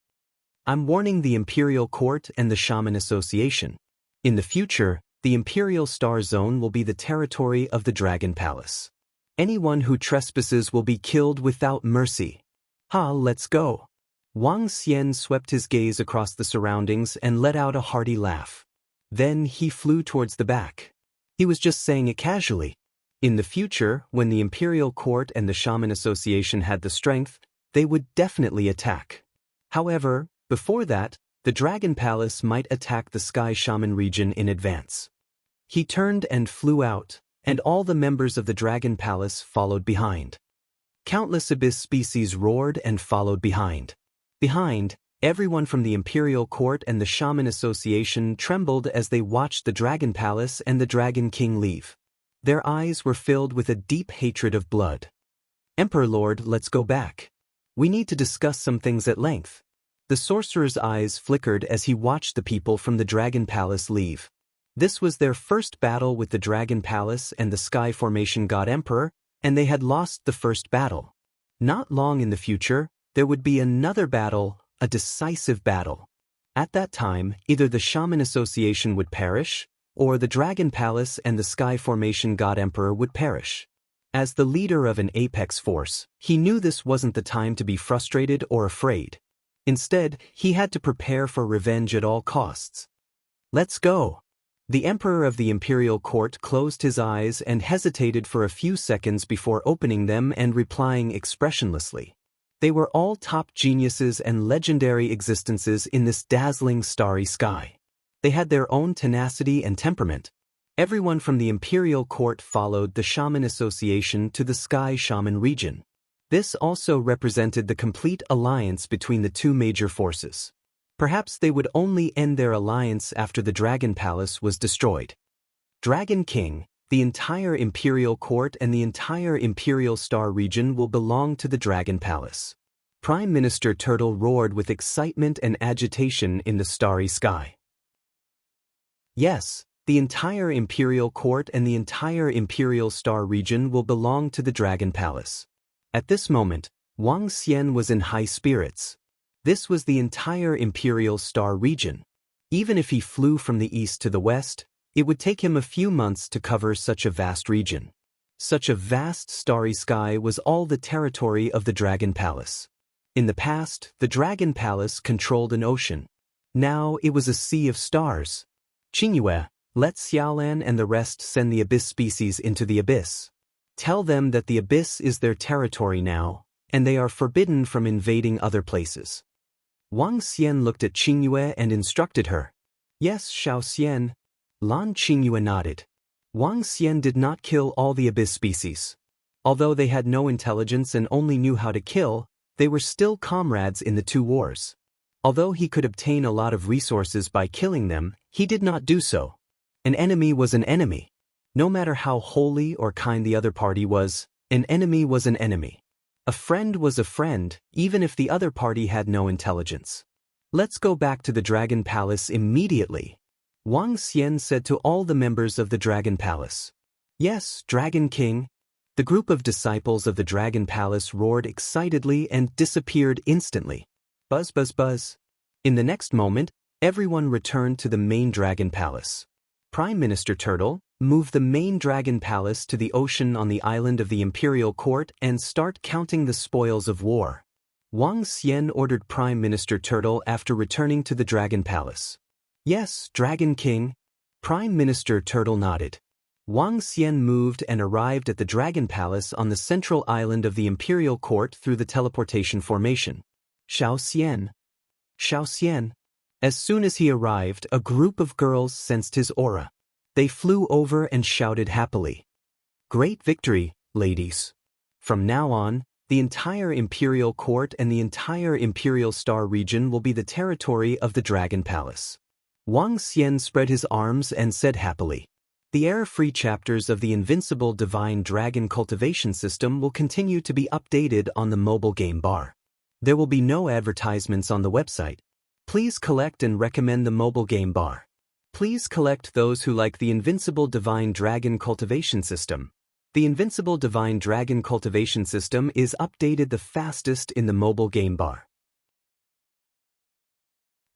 I'm warning the Imperial Court and the Shaman Association. In the future, the Imperial Star Zone will be the territory of the Dragon Palace. Anyone who trespasses will be killed without mercy. Let's go. Wang Xian swept his gaze across the surroundings and let out a hearty laugh. Then he flew towards the back. He was just saying it casually. In the future, when the Imperial Court and the Shaman Association had the strength, they would definitely attack. However, before that, the Dragon Palace might attack the Sky Shaman region in advance. He turned and flew out, and all the members of the Dragon Palace followed behind. Countless Abyss species roared and followed behind. Everyone from the Imperial Court and the Shaman Association trembled as they watched the Dragon Palace and the Dragon King leave. Their eyes were filled with a deep hatred of blood. Emperor Lord, let's go back. We need to discuss some things at length. The sorcerer's eyes flickered as he watched the people from the Dragon Palace leave. This was their first battle with the Dragon Palace and the Sky Formation God Emperor, and they had lost the first battle. Not long in the future, there would be another battle, a decisive battle. At that time, either the Shaman Association would perish, or the Dragon Palace and the Sky Formation God Emperor would perish. As the leader of an apex force, he knew this wasn't the time to be frustrated or afraid. Instead, he had to prepare for revenge at all costs. Let's go. The Emperor of the Imperial Court closed his eyes and hesitated for a few seconds before opening them and replying expressionlessly. They were all top geniuses and legendary existences in this dazzling starry sky. They had their own tenacity and temperament. Everyone from the Imperial Court followed the Shaman Association to the Sky Shaman region. This also represented the complete alliance between the two major forces. Perhaps they would only end their alliance after the Dragon Palace was destroyed. Dragon King, the entire Imperial Court and the entire Imperial Star region will belong to the Dragon Palace. Prime Minister Turtle roared with excitement and agitation in the starry sky. Yes, the entire Imperial Court and the entire Imperial Star region will belong to the Dragon Palace. At this moment, Wang Xian was in high spirits. This was the entire Imperial Star region. Even if he flew from the east to the west, it would take him a few months to cover such a vast region. Such a vast starry sky was all the territory of the Dragon Palace. In the past, the Dragon Palace controlled an ocean. Now it was a sea of stars. Qingyue, let Xiaolan and the rest send the abyss species into the abyss. Tell them that the abyss is their territory now, and they are forbidden from invading other places. Wang Xian looked at Qingyue and instructed her. Yes, Xiao Xian. Lan Qingyue nodded. Wang Xian did not kill all the abyss species. Although they had no intelligence and only knew how to kill, they were still comrades in the two wars. Although he could obtain a lot of resources by killing them, he did not do so. An enemy was an enemy. No matter how holy or kind the other party was, an enemy was an enemy. A friend was a friend, even if the other party had no intelligence. Let's go back to the Dragon Palace immediately. Wang Xian said to all the members of the Dragon Palace. Yes, Dragon King. The group of disciples of the Dragon Palace roared excitedly and disappeared instantly. Buzz, buzz, buzz. In the next moment, everyone returned to the main Dragon Palace. Prime Minister Turtle, move the main Dragon Palace to the ocean on the island of the Imperial Court and start counting the spoils of war. Wang Xian ordered Prime Minister Turtle after returning to the Dragon Palace. Yes, Dragon King. Prime Minister Turtle nodded. Wang Xian moved and arrived at the Dragon Palace on the central island of the Imperial Court through the teleportation formation. Xiao Xian. Xiao Xian. As soon as he arrived, a group of girls sensed his aura. They flew over and shouted happily. Great victory, ladies. From now on, the entire Imperial Court and the entire Imperial Star region will be the territory of the Dragon Palace. Wang Xian spread his arms and said happily. The error-free chapters of the Invincible Divine Dragon Cultivation System will continue to be updated on the mobile game bar. There will be no advertisements on the website. Please collect and recommend the mobile game bar. Please collect those who like the Invincible Divine Dragon Cultivation System. The Invincible Divine Dragon Cultivation System is updated the fastest in the mobile game bar.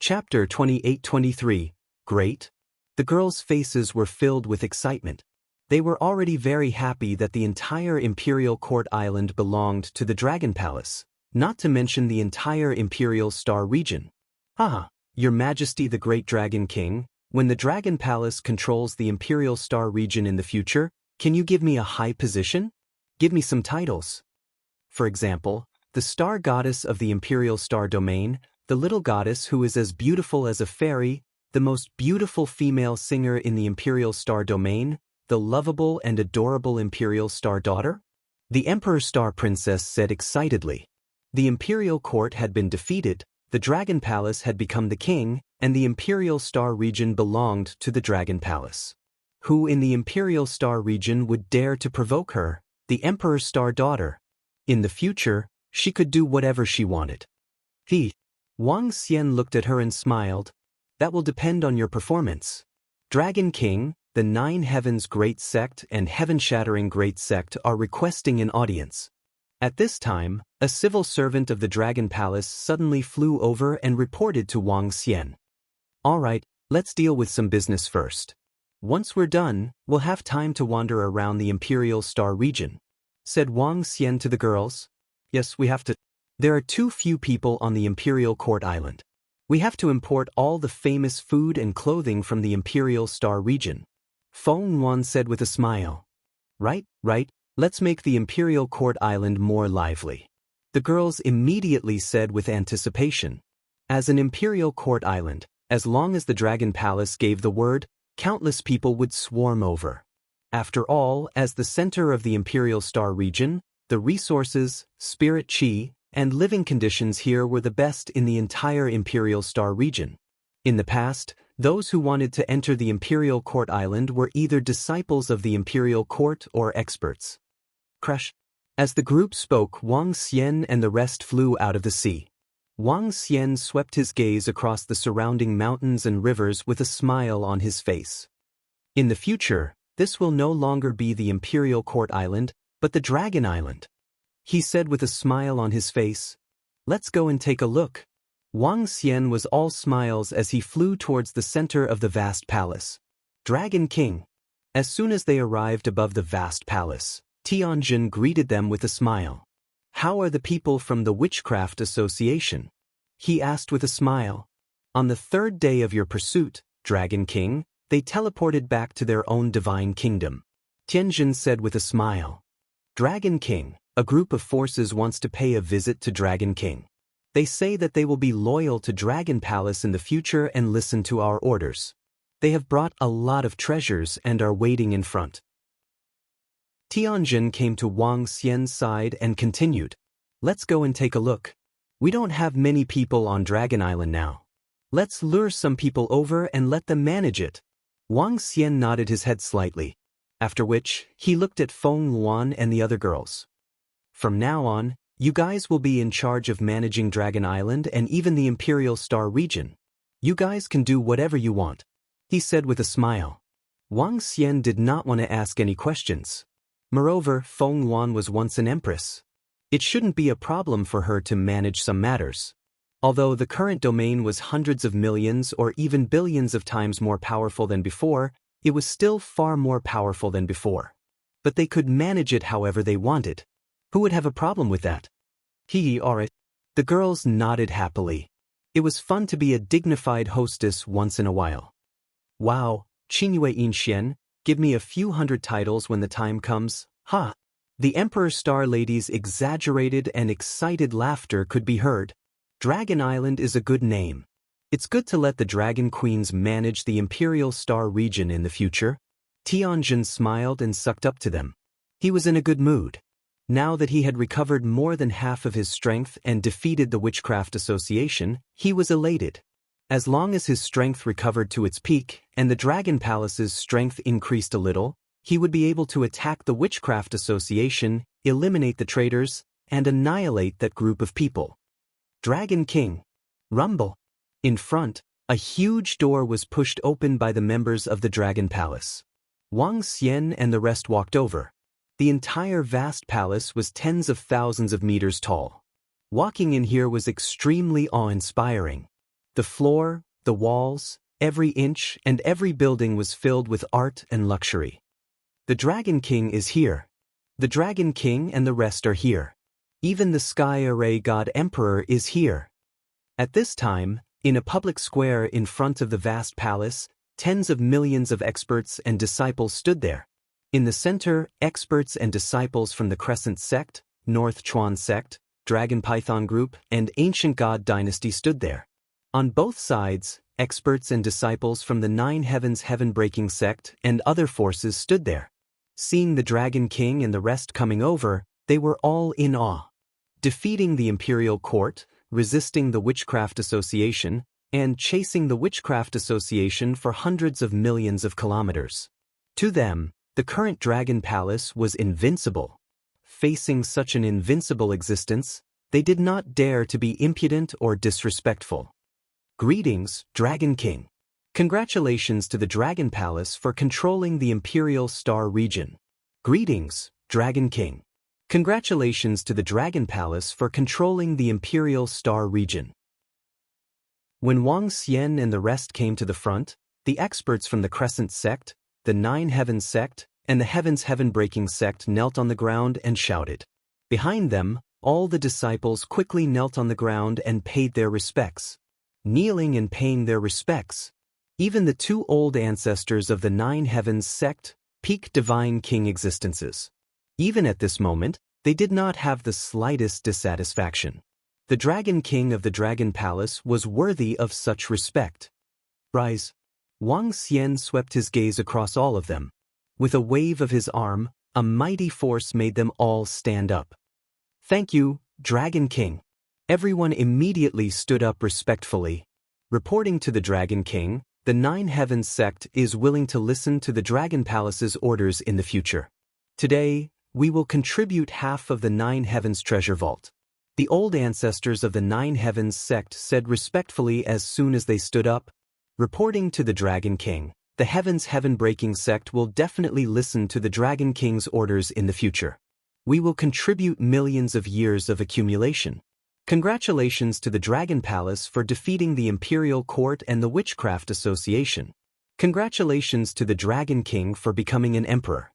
Chapter 28-23. Great. The girls' faces were filled with excitement. They were already very happy that the entire Imperial Court Island belonged to the Dragon Palace, not to mention the entire Imperial Star region. Ah, Your Majesty the Great Dragon King, when the Dragon Palace controls the Imperial Star region in the future, can you give me a high position? Give me some titles. For example, the Star Goddess of the Imperial Star Domain, the little goddess who is as beautiful as a fairy, the most beautiful female singer in the Imperial Star Domain, the lovable and adorable Imperial Star Daughter? The Emperor Star Princess said excitedly. The Imperial Court had been defeated, the Dragon Palace had become the king, and the Imperial Star region belonged to the Dragon Palace. Who in the Imperial Star region would dare to provoke her, the Emperor Star Daughter? In the future, she could do whatever she wanted. Wang Xian looked at her and smiled. That will depend on your performance. Dragon King, the Nine Heavens Great Sect and Heaven-Shattering Great Sect are requesting an audience. At this time, a civil servant of the Dragon Palace suddenly flew over and reported to Wang Xian. All right, let's deal with some business first. Once we're done, we'll have time to wander around the Imperial Star region, said Wang Xian to the girls. Yes, we have to. There are too few people on the Imperial Court Island. We have to import all the famous food and clothing from the Imperial Star region. Feng Yuan said with a smile. Right, let's make the Imperial Court Island more lively. The girls immediately said with anticipation. As an Imperial Court Island, as long as the Dragon Palace gave the word, countless people would swarm over. After all, as the center of the Imperial Star region, the resources, spirit chi, and living conditions here were the best in the entire Imperial Star region. In the past, those who wanted to enter the Imperial Court Island were either disciples of the Imperial Court or experts. Crash. As the group spoke, Wang Xian and the rest flew out of the sea. Wang Xian swept his gaze across the surrounding mountains and rivers with a smile on his face. In the future, this will no longer be the Imperial Court Island, but the Dragon Island. He said with a smile on his face. Let's go and take a look. Wang Xian was all smiles as he flew towards the center of the vast palace. Dragon King. As soon as they arrived above the vast palace, Tianjin greeted them with a smile. How are the people from the Witchcraft Association? He asked with a smile. On the third day of your pursuit, Dragon King, they teleported back to their own divine kingdom. Tianjin said with a smile. Dragon King, a group of forces wants to pay a visit to Dragon King. They say that they will be loyal to Dragon Palace in the future and listen to our orders. They have brought a lot of treasures and are waiting in front. Tianjin came to Wang Xian's side and continued. Let's go and take a look. We don't have many people on Dragon Island now. Let's lure some people over and let them manage it. Wang Xian nodded his head slightly, after which he looked at Feng Luan and the other girls. From now on, you guys will be in charge of managing Dragon Island and even the Imperial Star region. You guys can do whatever you want, he said with a smile. Wang Xian did not want to ask any questions. Moreover, Feng Luan was once an empress. It shouldn't be a problem for her to manage some matters. Although the current domain was hundreds of millions or even billions of times more powerful than before, it was still far more powerful than before. But they could manage it however they wanted. Who would have a problem with that? Alright. The girls nodded happily. It was fun to be a dignified hostess once in a while. Wow, Qingyue Yinxian, give me a few hundred titles when the time comes, ha! The Emperor Star Lady's exaggerated and excited laughter could be heard. Dragon Island is a good name. It's good to let the Dragon Queens manage the Imperial Star region in the future. Tianjin smiled and sucked up to them. He was in a good mood. Now that he had recovered more than half of his strength and defeated the Witchcraft Association, he was elated. As long as his strength recovered to its peak and the Dragon Palace's strength increased a little, he would be able to attack the Witchcraft Association, eliminate the traitors, and annihilate that group of people. Dragon King. Rumble. In front, a huge door was pushed open by the members of the Dragon Palace. Wang Xian and the rest walked over. The entire vast palace was tens of thousands of meters tall. Walking in here was extremely awe-inspiring. The floor, the walls, every inch and every building was filled with art and luxury. The Dragon King is here. The Dragon King and the rest are here. Even the Sky Array God Emperor is here. At this time, in a public square in front of the vast palace, tens of millions of experts and disciples stood there. In the center, experts and disciples from the Crescent Sect, North Chuan Sect, Dragon Python Group, and Ancient God Dynasty stood there. On both sides, experts and disciples from the Nine Heavens Heaven-Breaking Sect and other forces stood there. Seeing the Dragon King and the rest coming over, they were all in awe. Defeating the Imperial Court, resisting the Witchcraft Association, and chasing the Witchcraft Association for hundreds of millions of kilometers. To them, the current Dragon Palace was invincible. Facing such an invincible existence, they did not dare to be impudent or disrespectful. Greetings, Dragon King. Congratulations to the Dragon Palace for controlling the Imperial Star region. Greetings, Dragon King. Congratulations to the Dragon Palace for controlling the Imperial Star region. When Wang Xian and the rest came to the front, the experts from the Crescent Sect, the Nine Heavens Sect, and the Heavens Heaven-Breaking Sect knelt on the ground and shouted. Behind them, all the disciples quickly knelt on the ground and paid their respects. Kneeling and paying their respects. Even the two old ancestors of the Nine Heavens Sect, peak Divine King existences. Even at this moment, they did not have the slightest dissatisfaction. The Dragon King of the Dragon Palace was worthy of such respect. Rise. Wang Xian swept his gaze across all of them. With a wave of his arm, a mighty force made them all stand up. Thank you, Dragon King. Everyone immediately stood up respectfully. Reporting to the Dragon King, the Nine Heavens Sect is willing to listen to the Dragon Palace's orders in the future. Today, we will contribute half of the Nine Heavens treasure vault. The old ancestors of the Nine Heavens Sect said respectfully as soon as they stood up. Reporting to the Dragon King, the Heavens Heaven-Breaking Sect will definitely listen to the Dragon King's orders in the future. We will contribute millions of years of accumulation. Congratulations to the Dragon Palace for defeating the Imperial Court and the Witchcraft Association. Congratulations to the Dragon King for becoming an emperor.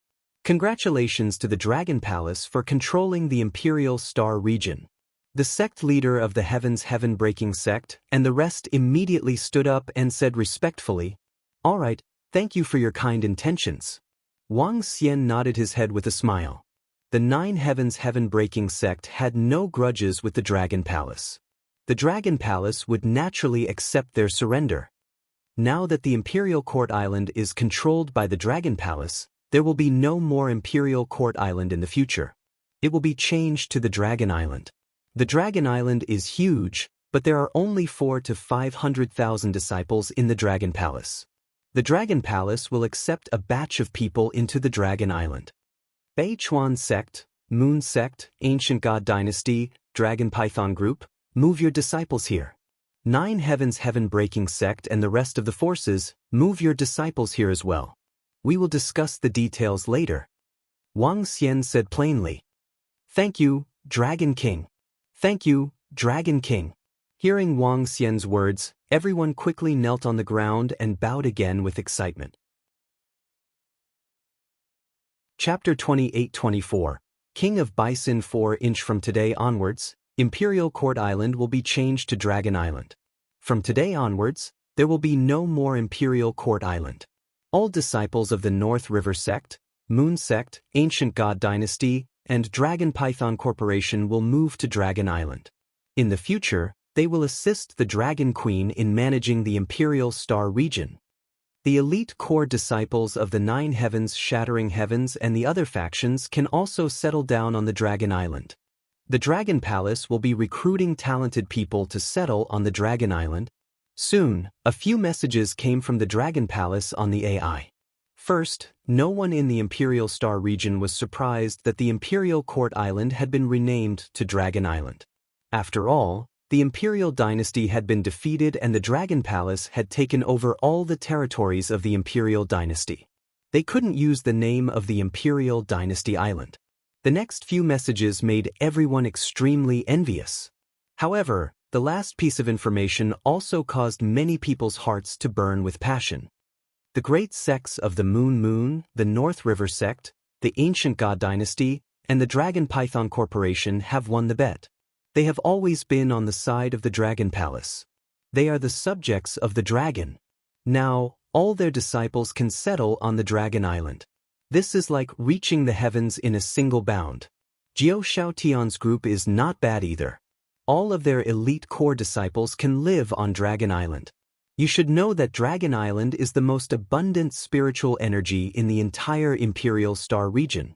Congratulations to the Dragon Palace for controlling the Imperial Star region. The sect leader of the Heaven's Heaven-breaking sect and the rest immediately stood up and said respectfully, "All right, thank you for your kind intentions." Wang Xian nodded his head with a smile. The 9 Heaven's Heaven-breaking sect had no grudges with the Dragon Palace. The Dragon Palace would naturally accept their surrender. Now that the Imperial Court Island is controlled by the Dragon Palace, there will be no more Imperial Court Island in the future. It will be changed to the Dragon Island. The Dragon Island is huge, but there are only 400,000 to 500,000 disciples in the Dragon Palace. The Dragon Palace will accept a batch of people into the Dragon Island. Beichuan Sect, Moon Sect, Ancient God Dynasty, Dragon Python Group, move your disciples here. 9 Heaven's Heaven-breaking sect and the rest of the forces, move your disciples here as well. We will discuss the details later. Wang Xian said plainly. Thank you, Dragon King. Thank you, Dragon King. Hearing Wang Xian's words, everyone quickly knelt on the ground and bowed again with excitement. Chapter 28-24. King of Bison 4-inch. From today onwards, Imperial Court Island will be changed to Dragon Island. From today onwards, there will be no more Imperial Court Island. All disciples of the North River Sect, Moon Sect, Ancient God Dynasty, and Dragon Python Corporation will move to Dragon Island. In the future, they will assist the Dragon Queen in managing the Imperial Star region. The elite core disciples of the 9 Heavens, Shattering Heavens, and the other factions can also settle down on the Dragon Island. The Dragon Palace will be recruiting talented people to settle on the Dragon Island. Soon, a few messages came from the Dragon Palace on the AI. First, no one in the Imperial Star region was surprised that the Imperial Court Island had been renamed to Dragon Island. After all, the Imperial Dynasty had been defeated and the Dragon Palace had taken over all the territories of the Imperial Dynasty. They couldn't use the name of the Imperial Dynasty Island. The next few messages made everyone extremely envious. However, the last piece of information also caused many people's hearts to burn with passion. The great sects of the Moon, the North River Sect, the Ancient God Dynasty, and the Dragon Python Corporation have won the bet. They have always been on the side of the Dragon Palace. They are the subjects of the dragon. Now, all their disciples can settle on the Dragon Island. This is like reaching the heavens in a single bound. Jiao Xiaotian's group is not bad either. All of their elite core disciples can live on Dragon Island. You should know that Dragon Island is the most abundant spiritual energy in the entire Imperial Star region.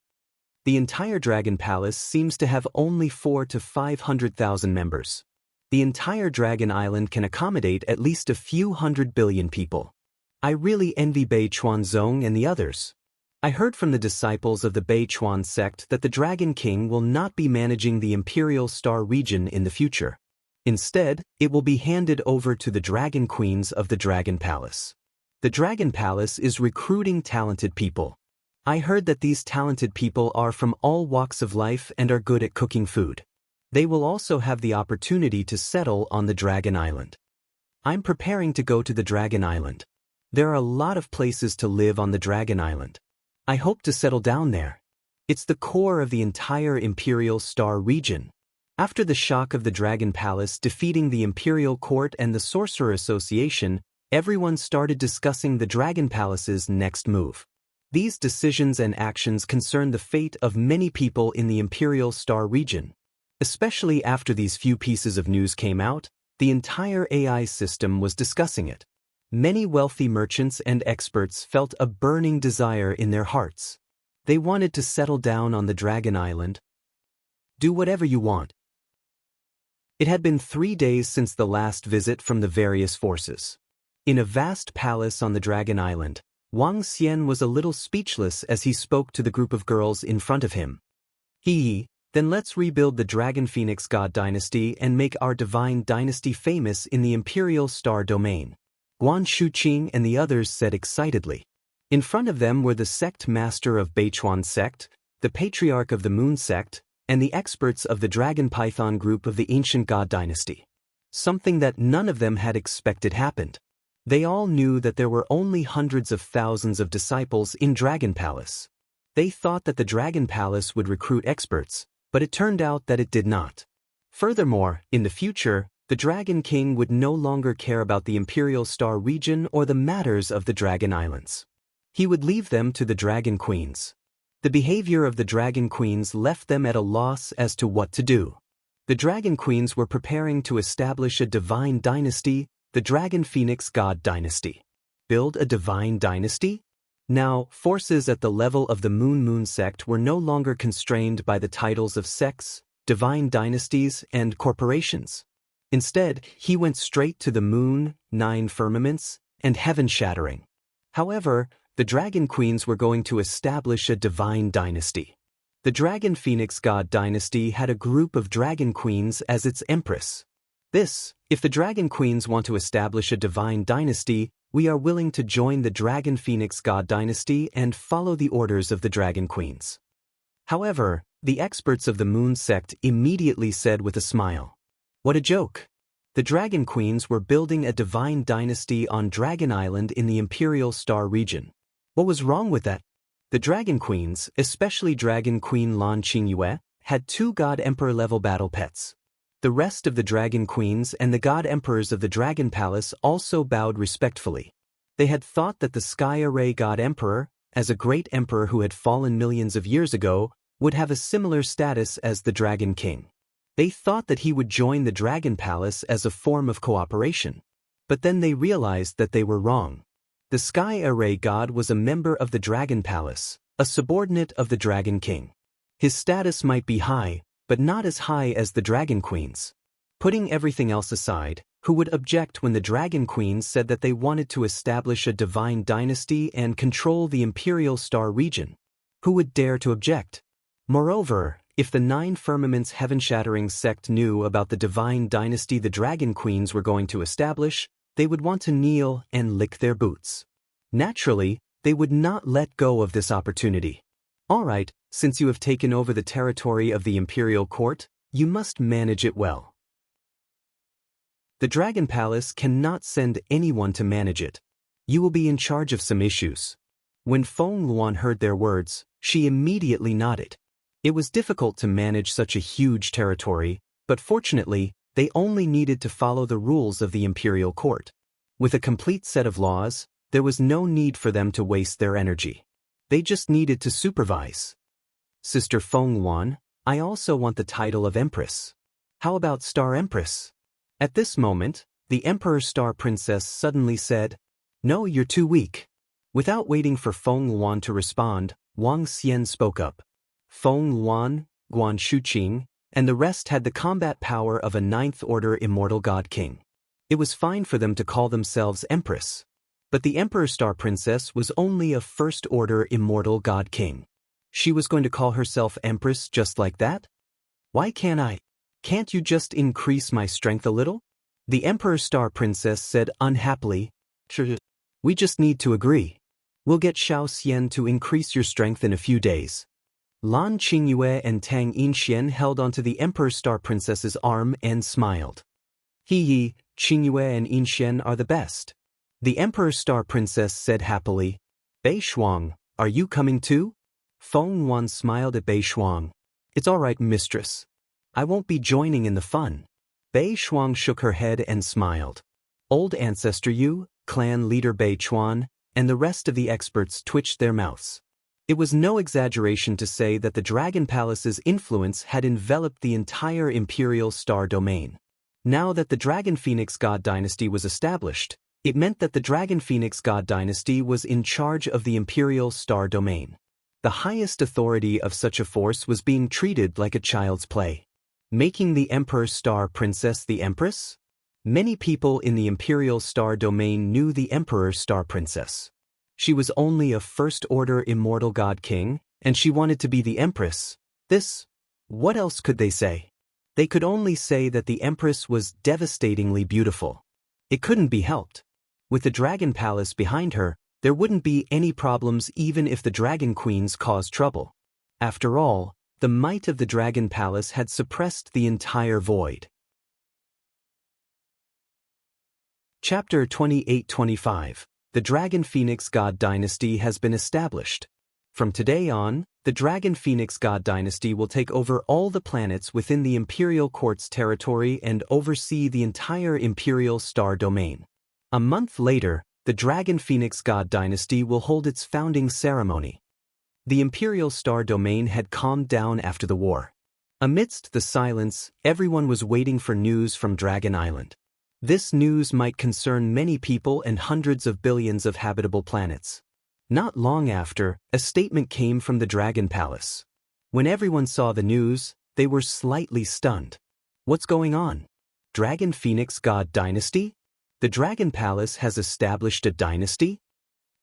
The entire Dragon Palace seems to have only 400,000 to 500,000 members. The entire Dragon Island can accommodate at least a few 100 billion people. I really envy Beichuan Zong and the others. I heard from the disciples of the Beichuan sect that the Dragon King will not be managing the Imperial Star region in the future. Instead, it will be handed over to the Dragon Queens of the Dragon Palace. The Dragon Palace is recruiting talented people. I heard that these talented people are from all walks of life and are good at cooking food. They will also have the opportunity to settle on the Dragon Island. I'm preparing to go to the Dragon Island. There are a lot of places to live on the Dragon Island. I hope to settle down there. It's the core of the entire Imperial Star region. After the shock of the Dragon Palace defeating the Imperial Court and the Sorcerer Association, everyone started discussing the Dragon Palace's next move. These decisions and actions concern the fate of many people in the Imperial Star region. Especially after these few pieces of news came out, the entire AI system was discussing it. Many wealthy merchants and experts felt a burning desire in their hearts. They wanted to settle down on the Dragon Island. Do whatever you want. It had been 3 days since the last visit from the various forces. In a vast palace on the Dragon Island, Wang Xian was a little speechless as he spoke to the group of girls in front of him. Then let's rebuild the Dragon Phoenix God Dynasty and make our divine dynasty famous in the Imperial Star domain. Guan Shuqing and the others said excitedly. In front of them were the sect master of Beichuan sect, the patriarch of the Moon sect, and the experts of the Dragon Python group of the Ancient God Dynasty. Something that none of them had expected happened. They all knew that there were only hundreds of thousands of disciples in Dragon Palace. They thought that the Dragon Palace would recruit experts, but it turned out that it did not. Furthermore, in the future, the Dragon King would no longer care about the Imperial Star region or the matters of the Dragon Islands. He would leave them to the Dragon Queens. The behavior of the Dragon Queens left them at a loss as to what to do. The Dragon Queens were preparing to establish a divine dynasty, the Dragon Phoenix God Dynasty. Build a divine dynasty? Now, forces at the level of the Moon sect were no longer constrained by the titles of sects, divine dynasties, and corporations. Instead, he went straight to the moon, 9 firmaments, and heaven-shattering. However, the Dragon Queens were going to establish a divine dynasty. The Dragon Phoenix God Dynasty had a group of Dragon Queens as its empress. If the Dragon Queens want to establish a divine dynasty, we are willing to join the Dragon Phoenix God Dynasty and follow the orders of the Dragon Queens. However, the experts of the Moon sect immediately said with a smile, "What a joke! The Dragon Queens were building a divine dynasty on Dragon Island in the Imperial Star region. What was wrong with that?" The Dragon Queens, especially Dragon Queen Lan Qingyue, had 2 God Emperor level battle pets. The rest of the Dragon Queens and the God Emperors of the Dragon Palace also bowed respectfully. They had thought that the Sky Array God Emperor, as a great emperor who had fallen millions of years ago, would have a similar status as the Dragon King. They thought that he would join the Dragon Palace as a form of cooperation. But then they realized that they were wrong. The Sky Array God was a member of the Dragon Palace, a subordinate of the Dragon King. His status might be high, but not as high as the Dragon Queens. Putting everything else aside, who would object when the Dragon Queens said that they wanted to establish a divine dynasty and control the Imperial Star region? Who would dare to object? Moreover, if the 9 firmaments heaven-shattering sect knew about the divine dynasty the Dragon Queens were going to establish, they would want to kneel and lick their boots. Naturally, they would not let go of this opportunity. All right, since you have taken over the territory of the Imperial Court, you must manage it well. The Dragon Palace cannot send anyone to manage it. You will be in charge of some issues. When Feng Luan heard their words, she immediately nodded. It was difficult to manage such a huge territory, but fortunately, they only needed to follow the rules of the Imperial Court. With a complete set of laws, there was no need for them to waste their energy. They just needed to supervise. Sister Feng Luan, I also want the title of Empress. How about Star Empress? At this moment, the Emperor Star Princess suddenly said, "No, you're too weak." Without waiting for Feng Luan to respond, Wang Xian spoke up. Feng Luan, Guan Shuqing, and the rest had the combat power of a 9th Order Immortal God King. It was fine for them to call themselves Empress. But the Emperor Star Princess was only a 1st Order Immortal God King. She was going to call herself Empress just like that? Why can't I? Can't you just increase my strength a little? The Emperor Star Princess said unhappily, "Sure, we just need to agree. We'll get Xiao Xian to increase your strength in a few days." Lan Qingyue and Tang Yinxian held onto the Emperor Star Princess's arm and smiled. Hee, Qingyue and Yinxian are the best. The Emperor Star Princess said happily, "Bei Shuang, are you coming too?" Feng Luan smiled at Bei Shuang. "It's all right, mistress. I won't be joining in the fun." Bei Shuang shook her head and smiled. Old Ancestor Yu, clan leader Bei Chuan, and the rest of the experts twitched their mouths. It was no exaggeration to say that the Dragon Palace's influence had enveloped the entire Imperial Star domain. Now that the Dragon Phoenix God Dynasty was established, it meant that the Dragon Phoenix God Dynasty was in charge of the Imperial Star domain. The highest authority of such a force was being treated like a child's play. Making the Emperor Star Princess the Empress? Many people in the Imperial Star domain knew the Emperor Star Princess. She was only a 1st Order Immortal God King, and she wanted to be the Empress. What else could they say? They could only say that the Empress was devastatingly beautiful. It couldn't be helped. With the Dragon Palace behind her, there wouldn't be any problems even if the Dragon Queens caused trouble. After all, the might of the Dragon Palace had suppressed the entire void. Chapter 28-25. The Dragon Phoenix God Dynasty has been established. From today on, the Dragon Phoenix God Dynasty will take over all the planets within the Imperial Court's territory and oversee the entire Imperial Star Domain. A month later, the Dragon Phoenix God Dynasty will hold its founding ceremony. The Imperial Star Domain had calmed down after the war. Amidst the silence, everyone was waiting for news from Dragon Island. This news might concern many people and hundreds of billions of habitable planets. Not long after, a statement came from the Dragon Palace. When everyone saw the news, they were slightly stunned. What's going on? Dragon Phoenix God Dynasty? The Dragon Palace has established a dynasty?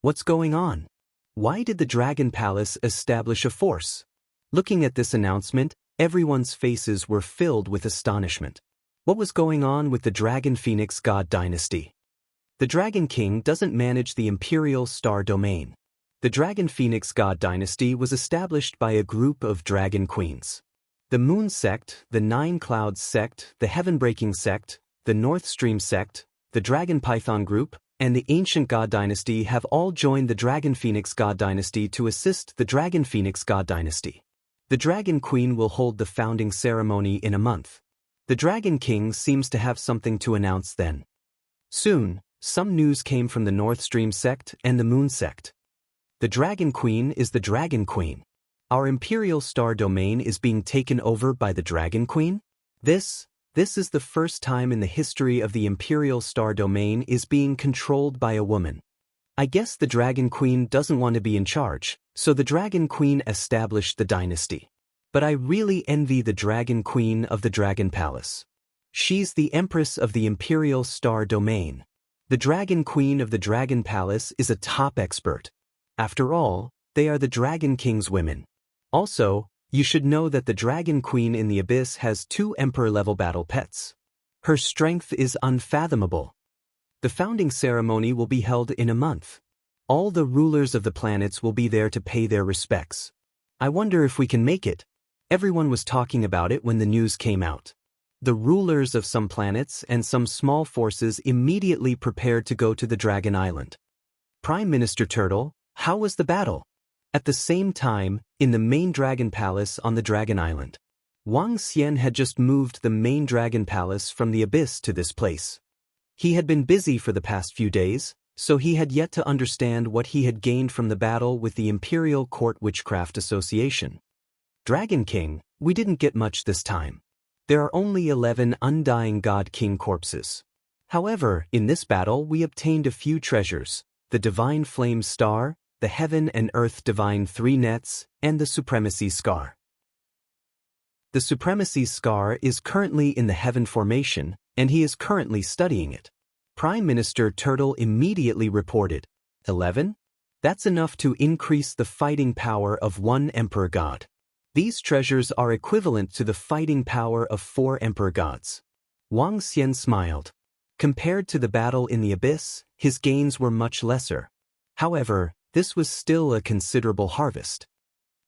What's going on? Why did the Dragon Palace establish a force? Looking at this announcement, everyone's faces were filled with astonishment. What was going on with the Dragon Phoenix God Dynasty? The Dragon King doesn't manage the Imperial Star Domain. The Dragon Phoenix God Dynasty was established by a group of dragon queens. The Moon Sect, the Nine Clouds Sect, the Heaven-Breaking Sect, the North Stream Sect, the Dragon Python Group, and the Ancient God Dynasty have all joined the Dragon Phoenix God Dynasty to assist the Dragon Phoenix God Dynasty. The Dragon Queen will hold the founding ceremony in a month. The Dragon King seems to have something to announce then. Soon, some news came from the North Stream Sect and the Moon Sect. The Dragon Queen is the Dragon Queen. Our Imperial Star Domain is being taken over by the Dragon Queen? This is the first time in the history of the Imperial Star Domain is being controlled by a woman. I guess the Dragon Queen doesn't want to be in charge, so the Dragon Queen established the dynasty. But I really envy the Dragon Queen of the Dragon Palace. She's the Empress of the Imperial Star Domain. The Dragon Queen of the Dragon Palace is a top expert. After all, they are the Dragon King's women. Also, you should know that the Dragon Queen in the Abyss has 2 Emperor-level battle pets. Her strength is unfathomable. The founding ceremony will be held in a month. All the rulers of the planets will be there to pay their respects. I wonder if we can make it. Everyone was talking about it when the news came out. The rulers of some planets and some small forces immediately prepared to go to the Dragon Island. Prime Minister Turtle, how was the battle? At the same time, in the main Dragon Palace on the Dragon Island. Wang Xian had just moved the main Dragon Palace from the Abyss to this place. He had been busy for the past few days, so he had yet to understand what he had gained from the battle with the Imperial Court Witchcraft Association. Dragon King, we didn't get much this time. There are only 11 undying God King corpses. However, in this battle we obtained a few treasures, the Divine Flame Star, the Heaven and Earth Divine 3 Nets, and the Supremacy Scar. The Supremacy Scar is currently in the Heaven Formation, and he is currently studying it. Prime Minister Turtle immediately reported, 11? That's enough to increase the fighting power of 1 Emperor God. These treasures are equivalent to the fighting power of 4 Emperor Gods. Wang Xian smiled. Compared to the battle in the Abyss, his gains were much lesser. However, this was still a considerable harvest.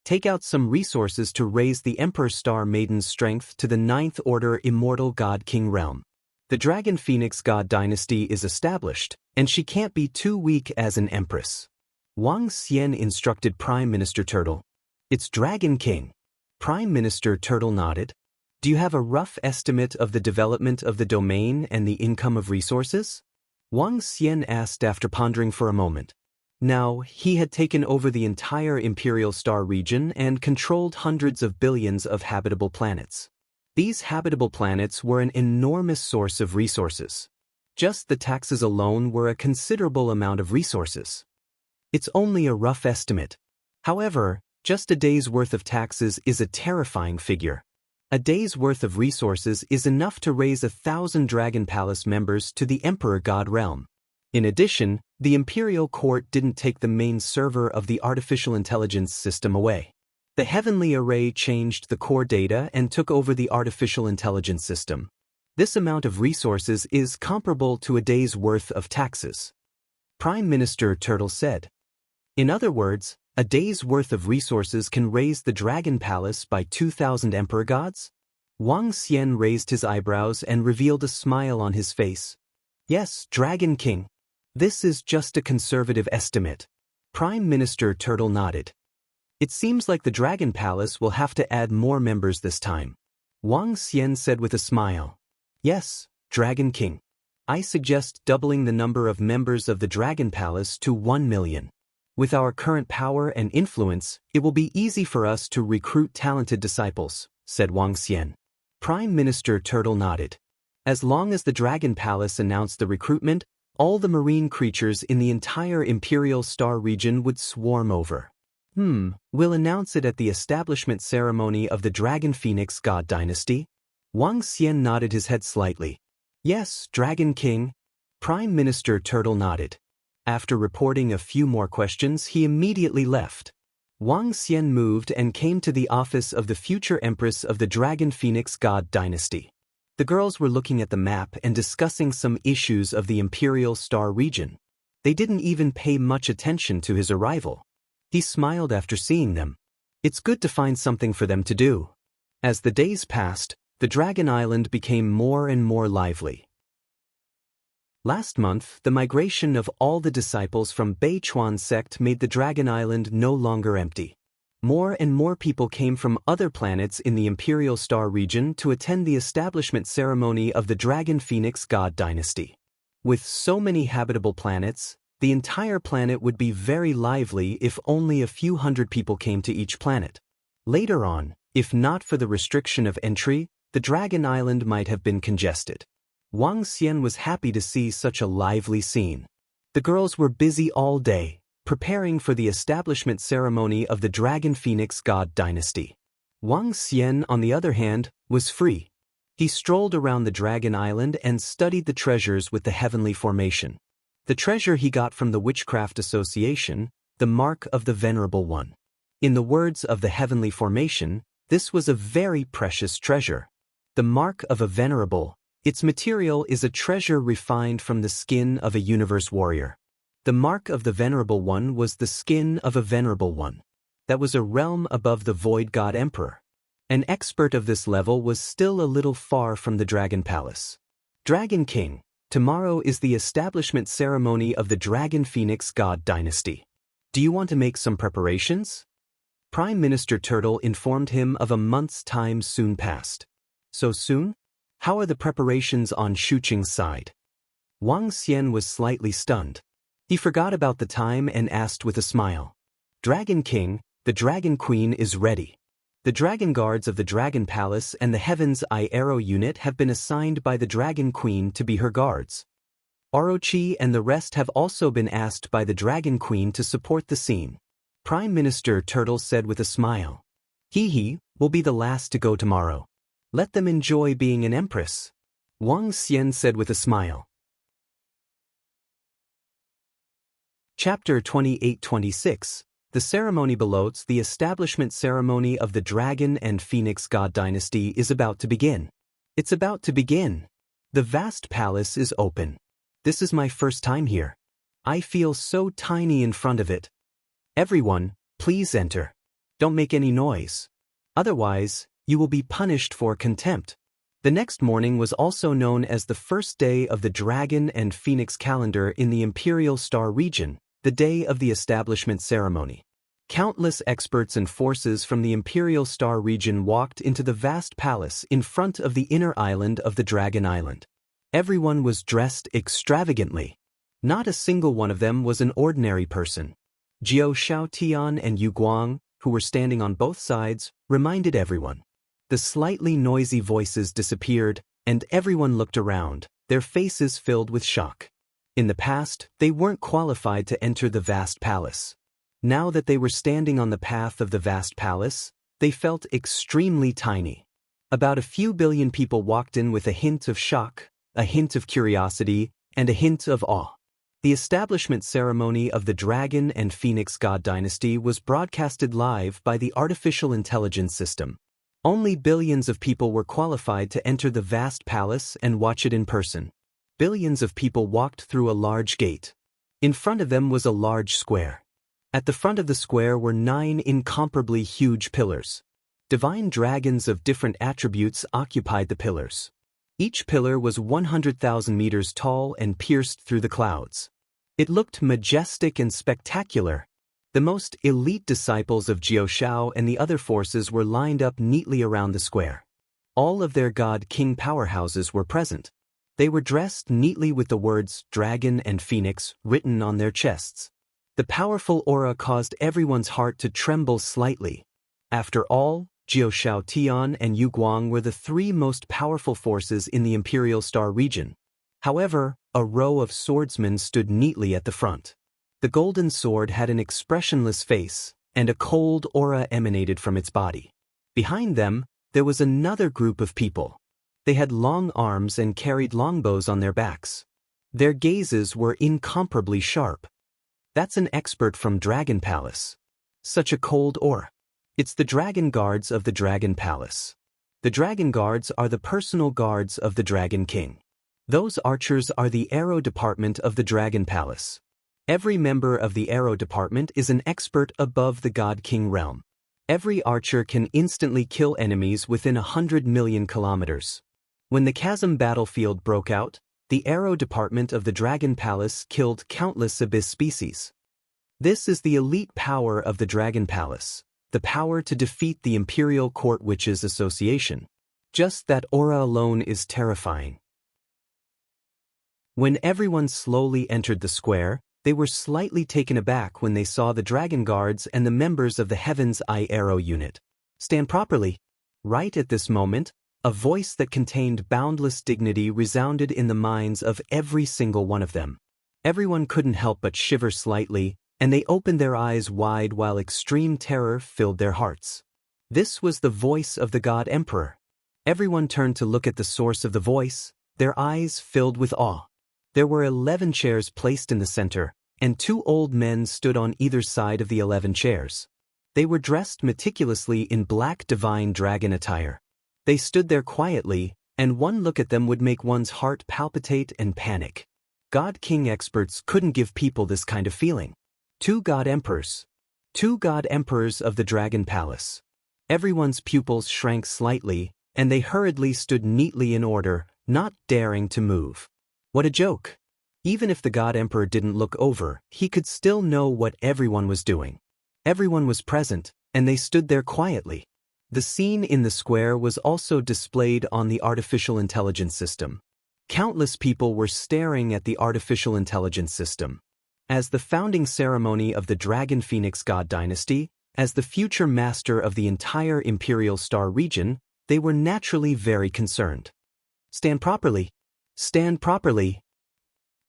Take out some resources to raise the Emperor Star Maiden's strength to the 9th Order Immortal God King realm. The Dragon Phoenix God Dynasty is established, and she can't be too weak as an Empress. Wang Xian instructed Prime Minister Turtle. It's Dragon King. Prime Minister Turtle nodded. Do you have a rough estimate of the development of the domain and the income of resources? Wang Xian asked after pondering for a moment. Now, he had taken over the entire Imperial Star region and controlled hundreds of billions of habitable planets. These habitable planets were an enormous source of resources. Just the taxes alone were a considerable amount of resources. It's only a rough estimate. However, just a day's worth of taxes is a terrifying figure. A day's worth of resources is enough to raise 1,000 Dragon Palace members to the Emperor God realm. In addition, the Imperial Court didn't take the main server of the artificial intelligence system away. The Heavenly Array changed the core data and took over the artificial intelligence system. This amount of resources is comparable to a day's worth of taxes. Prime Minister Turtle said. In other words, a day's worth of resources can raise the Dragon Palace by 2,000 Emperor Gods? Wang Xian raised his eyebrows and revealed a smile on his face. Yes, Dragon King. This is just a conservative estimate. Prime Minister Turtle nodded. It seems like the Dragon Palace will have to add more members this time. Wang Xian said with a smile. Yes, Dragon King. I suggest doubling the number of members of the Dragon Palace to 1 million. With our current power and influence, it will be easy for us to recruit talented disciples, said Wang Xian. Prime Minister Turtle nodded. As long as the Dragon Palace announced the recruitment, all the marine creatures in the entire Imperial Star region would swarm over. We'll announce it at the establishment ceremony of the Dragon Phoenix God Dynasty? Wang Xian nodded his head slightly. Yes, Dragon King. Prime Minister Turtle nodded. After reporting a few more questions, he immediately left. Wang Xian moved and came to the office of the future Empress of the Dragon Phoenix God Dynasty. The girls were looking at the map and discussing some issues of the Imperial Star region. They didn't even pay much attention to his arrival. He smiled after seeing them. It's good to find something for them to do. As the days passed, the Dragon Island became more and more lively. Last month, the migration of all the disciples from Beichuan sect made the Dragon Island no longer empty. More and more people came from other planets in the Imperial Star region to attend the establishment ceremony of the Dragon Phoenix God Dynasty. With so many habitable planets, the entire planet would be very lively if only a few hundred people came to each planet. Later on, if not for the restriction of entry, the Dragon Island might have been congested. Wang Xian was happy to see such a lively scene. The girls were busy all day, preparing for the establishment ceremony of the Dragon Phoenix God Dynasty. Wang Xian, on the other hand, was free. He strolled around the Dragon Island and studied the treasures with the heavenly formation. The treasure he got from the Witchcraft Association, the Mark of the Venerable One. In the words of the heavenly formation, this was a very precious treasure. The Mark of a Venerable, its material is a treasure refined from the skin of a universe warrior. The Mark of the Venerable One was the skin of a Venerable One. That was a realm above the Void God Emperor. An expert of this level was still a little far from the Dragon Palace. Dragon King, tomorrow is the establishment ceremony of the Dragon Phoenix God Dynasty. Do you want to make some preparations? Prime Minister Turtle informed him of a month's time soon passed. So soon? How are the preparations on Shuqing's side? Wang Xian was slightly stunned. He forgot about the time and asked with a smile. Dragon King, the Dragon Queen is ready. The Dragon Guards of the Dragon Palace and the Heaven's Eye Arrow Unit have been assigned by the Dragon Queen to be her guards. Orochi and the rest have also been asked by the Dragon Queen to support the scene. Prime Minister Turtle said with a smile. He will be the last to go tomorrow. Let them enjoy being an empress. Wang Xian said with a smile. Chapter 28-26. The ceremony below the establishment ceremony of the Dragon and Phoenix God Dynasty is about to begin. It's about to begin. The vast palace is open. This is my first time here. I feel so tiny in front of it. Everyone, please enter. Don't make any noise. Otherwise, you will be punished for contempt. The next morning was also known as the first day of the Dragon and Phoenix calendar in the Imperial Star region, the day of the establishment ceremony. Countless experts and forces from the Imperial Star region walked into the vast palace in front of the inner island of the Dragon Island. Everyone was dressed extravagantly. Not a single one of them was an ordinary person. Jiao Xiaotian and Yu Guang, who were standing on both sides, reminded everyone. The slightly noisy voices disappeared, and everyone looked around, their faces filled with shock. In the past, they weren't qualified to enter the vast palace. Now that they were standing on the path of the vast palace, they felt extremely tiny. About a few billion people walked in with a hint of shock, a hint of curiosity, and a hint of awe. The establishment ceremony of the Dragon and Phoenix God Dynasty was broadcasted live by the artificial intelligence system. Only billions of people were qualified to enter the vast palace and watch it in person. Billions of people walked through a large gate. In front of them was a large square. At the front of the square were 9 incomparably huge pillars. Divine dragons of different attributes occupied the pillars. Each pillar was 100,000 meters tall and pierced through the clouds. It looked majestic and spectacular. The most elite disciples of Jiao Shao and the other forces were lined up neatly around the square. All of their God King powerhouses were present. They were dressed neatly with the words Dragon and Phoenix written on their chests. The powerful aura caused everyone's heart to tremble slightly. After all, Jiao Shao Tian and Yu Guang were the three most powerful forces in the Imperial Star region. However, a row of swordsmen stood neatly at the front. The golden sword had an expressionless face, and a cold aura emanated from its body. Behind them, there was another group of people. They had long arms and carried longbows on their backs. Their gazes were incomparably sharp. That's an expert from Dragon Palace. Such a cold aura. It's the Dragon Guards of the Dragon Palace. The Dragon Guards are the personal guards of the Dragon King. Those archers are the arrow department of the Dragon Palace. Every member of the arrow department is an expert above the God King realm. Every archer can instantly kill enemies within 100 million kilometers. When the chasm battlefield broke out, the arrow department of the Dragon Palace killed countless abyss species. This is the elite power of the Dragon Palace, the power to defeat the Imperial Court Witches Association. Just that aura alone is terrifying. When everyone slowly entered the square, they were slightly taken aback when they saw the Dragon Guards and the members of the Heaven's Eye Arrow unit. Stand properly. Right at this moment, a voice that contained boundless dignity resounded in the minds of every single one of them. Everyone couldn't help but shiver slightly, and they opened their eyes wide while extreme terror filled their hearts. This was the voice of the God Emperor. Everyone turned to look at the source of the voice, their eyes filled with awe. There were 11 chairs placed in the center, and 2 old men stood on either side of the 11 chairs. They were dressed meticulously in black divine dragon attire. They stood there quietly, and one look at them would make one's heart palpitate and panic. God King experts couldn't give people this kind of feeling. 2 God Emperors. 2 God Emperors of the Dragon Palace. Everyone's pupils shrank slightly, and they hurriedly stood neatly in order, not daring to move. What a joke! Even if the God Emperor didn't look over, he could still know what everyone was doing. Everyone was present, and they stood there quietly. The scene in the square was also displayed on the artificial intelligence system. Countless people were staring at the artificial intelligence system. As the founding ceremony of the Dragon Phoenix God Dynasty, as the future master of the entire Imperial Star region, they were naturally very concerned. Stand properly. Stand properly.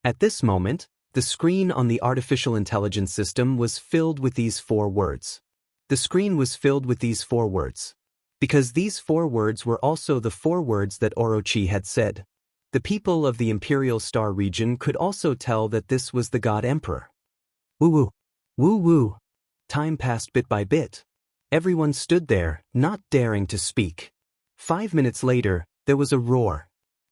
At this moment, the screen on the artificial intelligence system was filled with these 4 words. The screen was filled with these 4 words. Because these 4 words were also the 4 words that Orochi had said. The people of the Imperial Star region could also tell that this was the God Emperor. Woo-woo. Woo-woo. Time passed bit by bit. Everyone stood there, not daring to speak. 5 minutes later, there was a roar.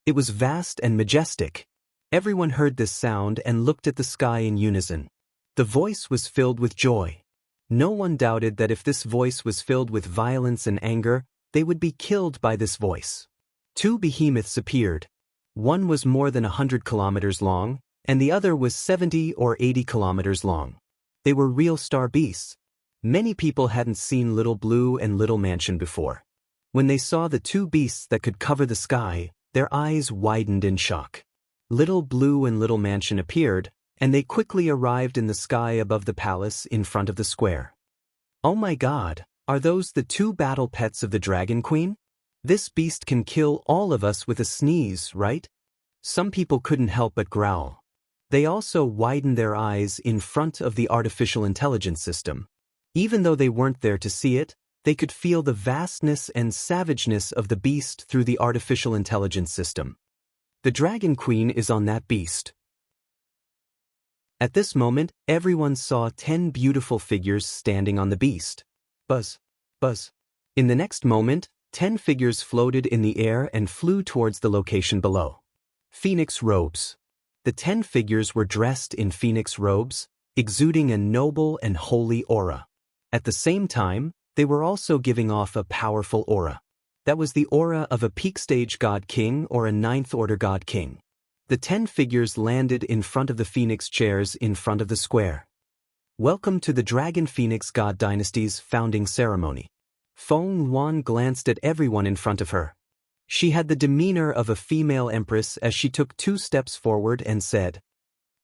It was vast and majestic. Everyone heard this sound and looked at the sky in unison. The voice was filled with joy. No one doubted that if this voice was filled with violence and anger, they would be killed by this voice. 2 behemoths appeared. One was more than 100 kilometers long, and the other was 70 or 80 kilometers long. They were real star beasts. Many people hadn't seen Little Blue and Little Mansion before. When they saw the 2 beasts that could cover the sky, their eyes widened in shock. Little Blue and Little Mansion appeared, and they quickly arrived in the sky above the palace in front of the square. Oh my God, are those the 2 battle pets of the Dragon Queen? This beast can kill all of us with a sneeze, right? Some people couldn't help but growl. They also widened their eyes in front of the artificial intelligence system. Even though they weren't there to see it, they could feel the vastness and savageness of the beast through the artificial intelligence system. The Dragon Queen is on that beast. At this moment, everyone saw 10 beautiful figures standing on the beast. Buzz, buzz. In the next moment, 10 figures floated in the air and flew towards the location below. Phoenix robes. The 10 figures were dressed in phoenix robes, exuding a noble and holy aura. At the same time, they were also giving off a powerful aura. That was the aura of a peak stage God King or a 9th order God King. The 10 figures landed in front of the phoenix chairs in front of the square. Welcome to the Dragon Phoenix God Dynasty's founding ceremony. Feng Yuan glanced at everyone in front of her. She had the demeanor of a female empress as she took 2 steps forward and said,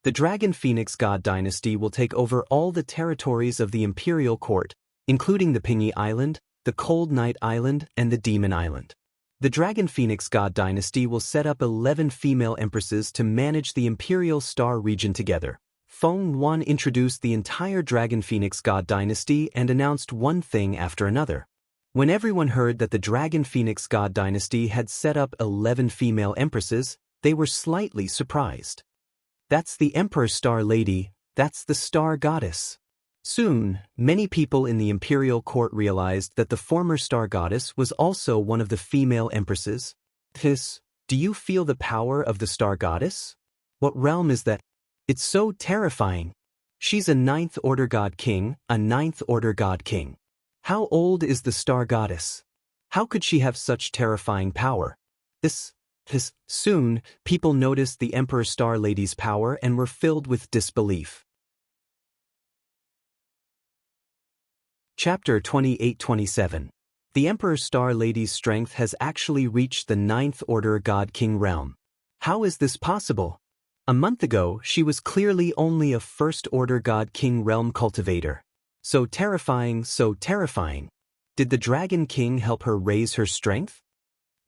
"The Dragon Phoenix God Dynasty will take over all the territories of the Imperial Court, including the Pingy Island, the Cold Night Island, and the Demon Island. The Dragon Phoenix God Dynasty will set up 11 female empresses to manage the Imperial Star region together." Feng Yuan introduced the entire Dragon Phoenix God Dynasty and announced one thing after another. When everyone heard that the Dragon Phoenix God Dynasty had set up 11 female empresses, they were slightly surprised. That's the Emperor Star Lady, that's the Star Goddess. Soon, many people in the Imperial Court realized that the former Star Goddess was also one of the female empresses. Do you feel the power of the Star Goddess? What realm is that? It's so terrifying. She's a 9th Order God King, a 9th Order God King. How old is the Star Goddess? How could she have such terrifying power? Soon, people noticed the Emperor Star Lady's power and were filled with disbelief. Chapter 28-27. The Emperor Star Lady's strength has actually reached the 9th Order God King realm. How is this possible? A month ago, she was clearly only a 1st Order God King realm cultivator. So terrifying, so terrifying. Did the Dragon King help her raise her strength?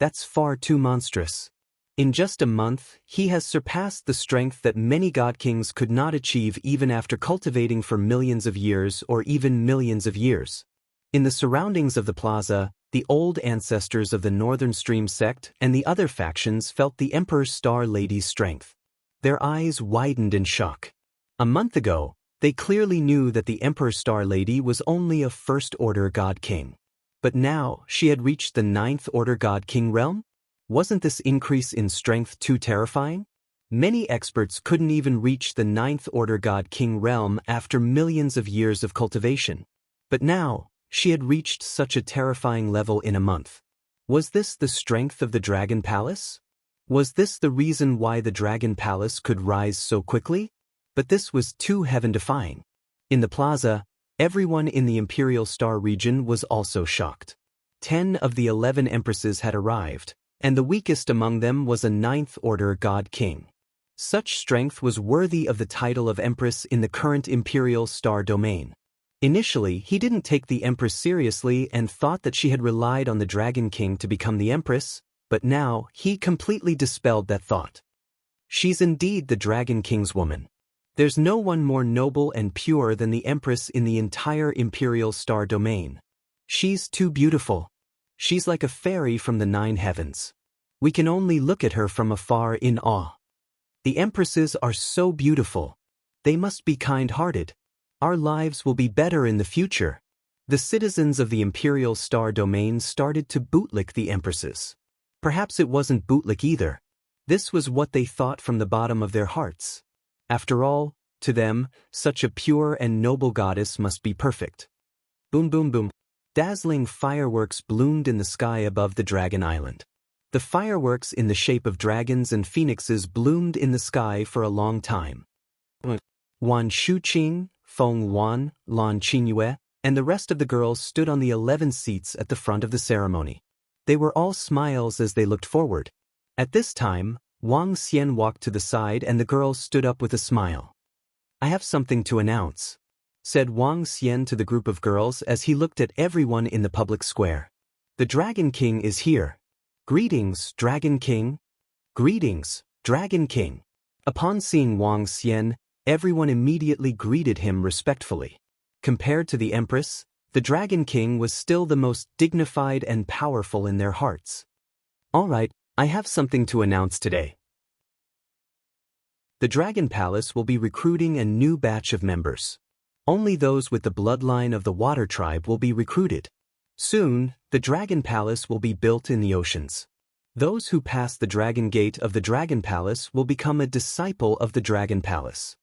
That's far too monstrous. In just a month, he has surpassed the strength that many God Kings could not achieve even after cultivating for millions of years or even millions of years. In the surroundings of the plaza, the old ancestors of the Northern Stream sect and the other factions felt the Emperor Star Lady's strength. Their eyes widened in shock. A month ago, they clearly knew that the Emperor Star Lady was only a 1st Order God King. But now, she had reached the 9th Order God King realm? Wasn't this increase in strength too terrifying? Many experts couldn't even reach the 9th Order God King realm after millions of years of cultivation. But now, she had reached such a terrifying level in a month. Was this the strength of the Dragon Palace? Was this the reason why the Dragon Palace could rise so quickly? But this was too heaven-defying. In the plaza, everyone in the Imperial Star region was also shocked. 10 of the 11 empresses had arrived, and the weakest among them was a 9th Order God King. Such strength was worthy of the title of Empress in the current Imperial Star domain. Initially, he didn't take the Empress seriously and thought that she had relied on the Dragon King to become the Empress, but now, he completely dispelled that thought. She's indeed the Dragon King's woman. There's no one more noble and pure than the Empress in the entire Imperial Star domain. She's too beautiful. She's like a fairy from the 9 heavens. We can only look at her from afar in awe. The Empresses are so beautiful. They must be kind-hearted. Our lives will be better in the future. The citizens of the Imperial Star domain started to bootlick the Empresses. Perhaps it wasn't bootlick either. This was what they thought from the bottom of their hearts. After all, to them, such a pure and noble goddess must be perfect. Boom boom boom. Dazzling fireworks bloomed in the sky above the Dragon Island. The fireworks in the shape of dragons and phoenixes bloomed in the sky for a long time. Wan Shuqing, Feng Yuan, Lan Qingyue, and the rest of the girls stood on the 11 seats at the front of the ceremony. They were all smiles as they looked forward. At this time, Wang Xian walked to the side and the girls stood up with a smile. "I have something to announce," said Wang Xian to the group of girls as he looked at everyone in the public square. "The Dragon King is here. Greetings, Dragon King." "Greetings, Dragon King." Upon seeing Wang Xian, everyone immediately greeted him respectfully. Compared to the Empress, the Dragon King was still the most dignified and powerful in their hearts. "All right, I have something to announce today. The Dragon Palace will be recruiting a new batch of members. Only those with the bloodline of the Water Tribe will be recruited. Soon, the Dragon Palace will be built in the oceans. Those who pass the Dragon Gate of the Dragon Palace will become a disciple of the Dragon Palace."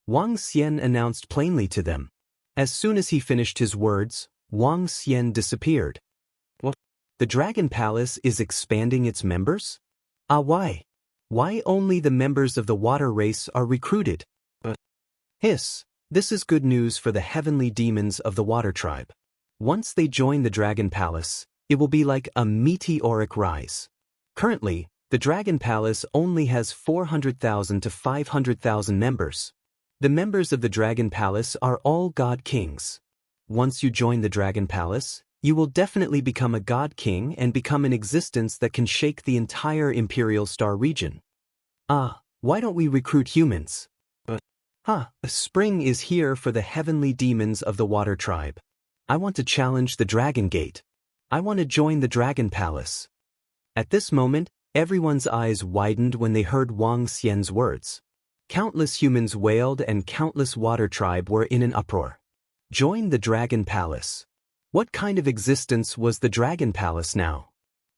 Wang Xian announced plainly to them. As soon as he finished his words, Wang Xian disappeared. "What? The Dragon Palace is expanding its members? Why? Why only the members of the water race are recruited?" This is good news for the heavenly demons of the water tribe. Once they join the Dragon Palace, it will be like a meteoric rise. Currently, the Dragon Palace only has 400,000 to 500,000 members. The members of the Dragon Palace are all God Kings. Once you join the Dragon Palace, you will definitely become a God King and become an existence that can shake the entire Imperial Star region. Why don't we recruit humans? Spring is here for the heavenly demons of the water tribe. I want to challenge the Dragon Gate. I want to join the Dragon Palace. At this moment, everyone's eyes widened when they heard Wang Xian's words. Countless humans wailed and countless water tribe were in an uproar. Join the Dragon Palace. What kind of existence was the Dragon Palace now?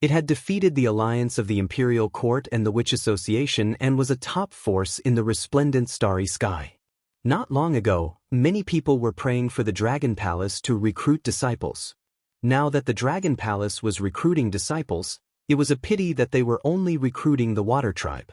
It had defeated the alliance of the Imperial Court and the Witch Association and was a top force in the resplendent starry sky. Not long ago, many people were praying for the Dragon Palace to recruit disciples. Now that the Dragon Palace was recruiting disciples, it was a pity that they were only recruiting the water tribe.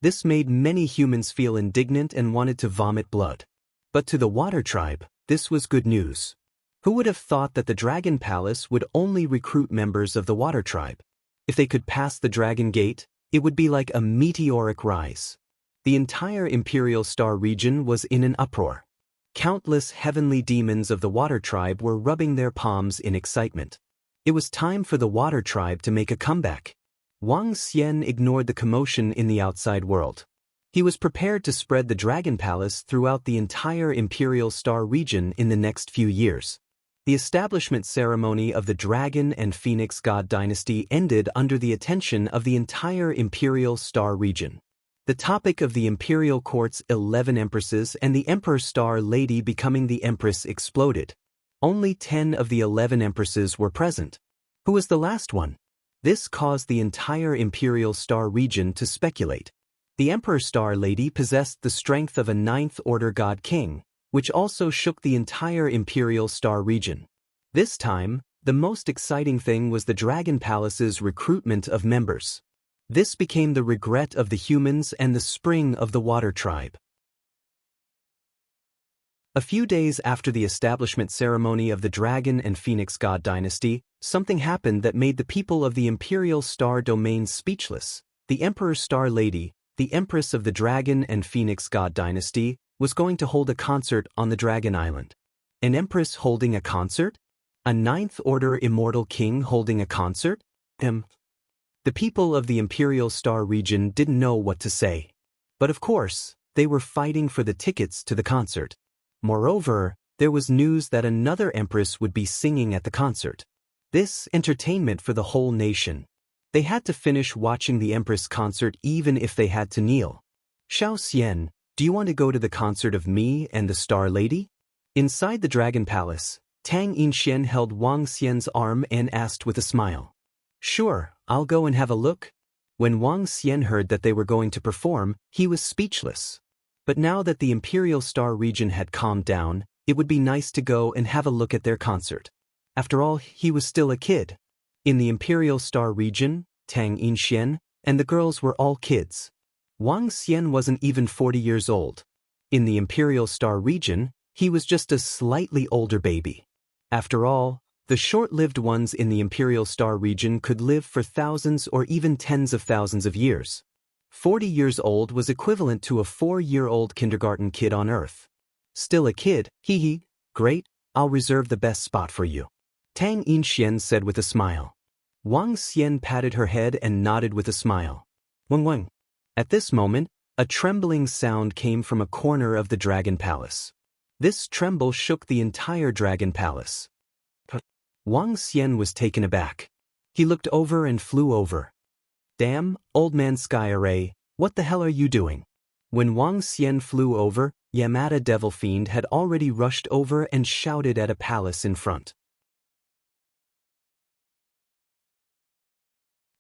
This made many humans feel indignant and wanted to vomit blood. But to the water tribe, this was good news. Who would have thought that the Dragon Palace would only recruit members of the water tribe? If they could pass the Dragon Gate, it would be like a meteoric rise. The entire Imperial Star region was in an uproar. Countless heavenly demons of the water tribe were rubbing their palms in excitement. It was time for the water tribe to make a comeback. Wang Xian ignored the commotion in the outside world. He was prepared to spread the Dragon Palace throughout the entire Imperial Star region in the next few years. The establishment ceremony of the Dragon and Phoenix God dynasty ended under the attention of the entire Imperial Star region. The topic of the Imperial Court's 11 empresses and the Emperor Star Lady becoming the Empress exploded. Only 10 of the 11 empresses were present. Who was the last one? This caused the entire Imperial Star region to speculate. The Emperor Star Lady possessed the strength of a Ninth Order God King, which also shook the entire Imperial Star region. This time, the most exciting thing was the Dragon Palace's recruitment of members. This became the regret of the humans and the spring of the water tribe. A few days after the establishment ceremony of the Dragon and Phoenix God dynasty, something happened that made the people of the Imperial Star domain speechless. The Emperor Star Lady, the Empress of the Dragon and Phoenix God dynasty, was going to hold a concert on the Dragon Island. An empress holding a concert? A Ninth Order immortal king holding a concert? The people of the Imperial Star region didn't know what to say. But of course, they were fighting for the tickets to the concert. Moreover, there was news that another empress would be singing at the concert. This entertainment for the whole nation. They had to finish watching the empress concert even if they had to kneel. Xiao Xian, do you want to go to the concert of me and the Star Lady? Inside the Dragon Palace, Tang Yinxian held Wang Xian's arm and asked with a smile. Sure, I'll go and have a look. When Wang Xian heard that they were going to perform, he was speechless. But now that the Imperial Star region had calmed down, it would be nice to go and have a look at their concert. After all, he was still a kid. In the Imperial Star region, Tang Yinxian and the girls were all kids. Wang Xian wasn't even 40 years old. In the Imperial Star region, he was just a slightly older baby. After all, the short-lived ones in the Imperial Star region could live for thousands or even tens of thousands of years. 40 years old was equivalent to a 4-year-old kindergarten kid on Earth. Still a kid, great, I'll reserve the best spot for you. Tang Yinxian said with a smile. Wang Xian patted her head and nodded with a smile. Wang. At this moment, a trembling sound came from a corner of the Dragon Palace. This tremble shook the entire Dragon Palace. Wang Xian was taken aback. He looked over and flew over. Damn, old man Sky Array, what the hell are you doing? When Wang Xian flew over, Yamada Devil Fiend had already rushed over and shouted at a palace in front.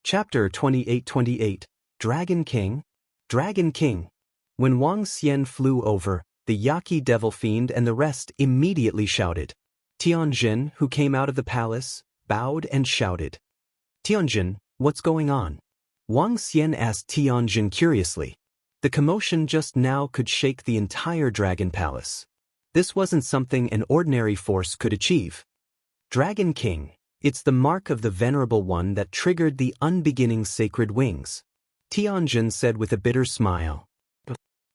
Chapter 28. Dragon King? Dragon King. When Wang Xian flew over, the Yaqi Devil Fiend and the rest immediately shouted. Tianjin, who came out of the palace, bowed and shouted. Tianjin, what's going on? Wang Xian asked Tianjin curiously. The commotion just now could shake the entire Dragon Palace. This wasn't something an ordinary force could achieve. Dragon King, it's the mark of the Venerable One that triggered the unbeginning sacred wings, Tianjin said with a bitter smile.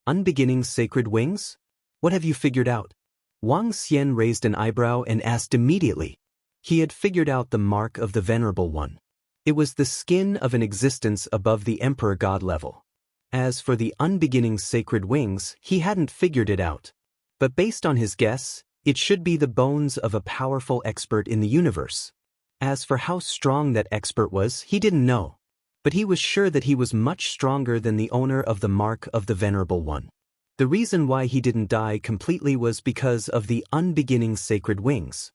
Unbeginning sacred wings? What have you figured out? Wang Xian raised an eyebrow and asked immediately. He had figured out the mark of the Venerable One. It was the skin of an existence above the Emperor God level. As for the unbeginning sacred wings, he hadn't figured it out. But based on his guess, it should be the bones of a powerful expert in the universe. As for how strong that expert was, he didn't know. But he was sure that he was much stronger than the owner of the mark of the Venerable One. The reason why he didn't die completely was because of the unbeginning sacred wings.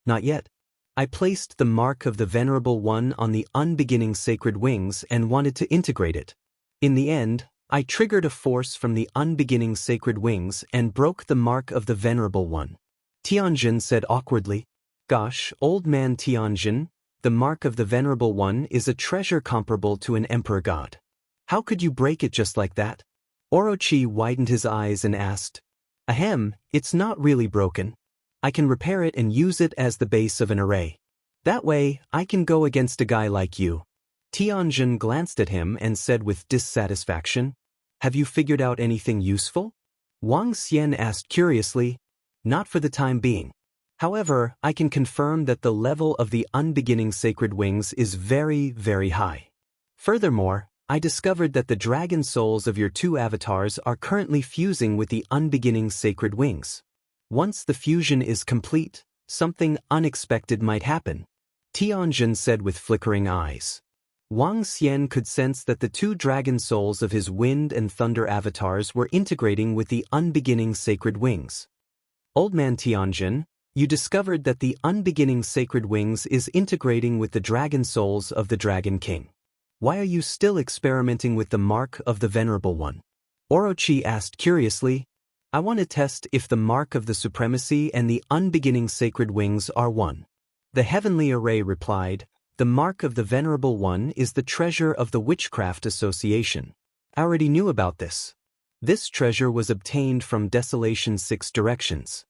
Not yet. I placed the mark of the Venerable One on the unbeginning sacred wings and wanted to integrate it. In the end, I triggered a force from the unbeginning sacred wings and broke the mark of the Venerable One. Tianjin said awkwardly. Gosh, old man Tianjin, the mark of the Venerable One is a treasure comparable to an emperor god. How could you break it just like that? Orochi widened his eyes and asked. Ahem, it's not really broken. I can repair it and use it as the base of an array. That way, I can go against a guy like you. Tianjin glanced at him and said with dissatisfaction, Have you figured out anything useful? Wang Xian asked curiously. Not for the time being. However, I can confirm that the level of the unbeginning sacred wings is very, very high. Furthermore, I discovered that the dragon souls of your two avatars are currently fusing with the unbeginning sacred wings. Once the fusion is complete, something unexpected might happen, Tianjin said with flickering eyes. Wang Xian could sense that the two dragon souls of his wind and thunder avatars were integrating with the unbeginning sacred wings. Old man Tianjin, you discovered that the unbeginning sacred wings is integrating with the dragon souls of the Dragon King. Why are you still experimenting with the mark of the Venerable One? Orochi asked curiously. I want to test if the mark of the supremacy and the unbeginning sacred wings are one. The heavenly array replied, The mark of the Venerable One is the treasure of the Witchcraft Association. I already knew about this. This treasure was obtained from Desolation's 6 directions.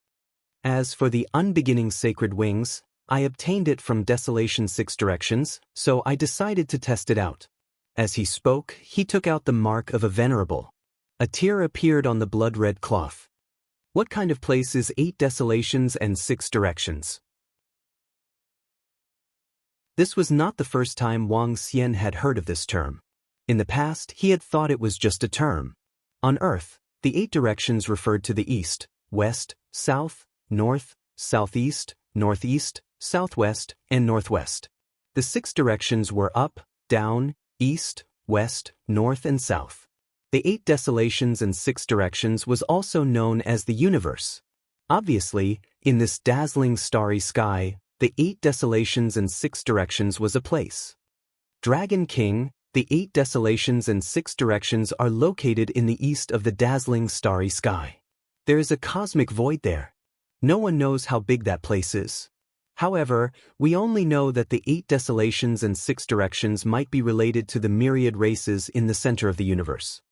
As for the unbeginning sacred wings, I obtained it from Desolation's 6 directions, so I decided to test it out. As he spoke, he took out the mark of a venerable. A tear appeared on the blood-red cloth. What kind of place is 8 desolations and 6 directions? This was not the first time Wang Xian had heard of this term. In the past, he had thought it was just a term. On Earth, the 8 directions referred to the east, west, south, north, southeast, northeast, southwest, and northwest. The 6 directions were up, down, east, west, north, and south. The 8 desolations and 6 directions was also known as the universe. Obviously, in this dazzling starry sky, the 8 desolations and 6 directions was a place. Dragon King, the 8 desolations and 6 directions are located in the east of the dazzling starry sky. There is a cosmic void there. No one knows how big that place is. However, we only know that the 8 desolations and 6 directions might be related to the myriad races in the center of the universe.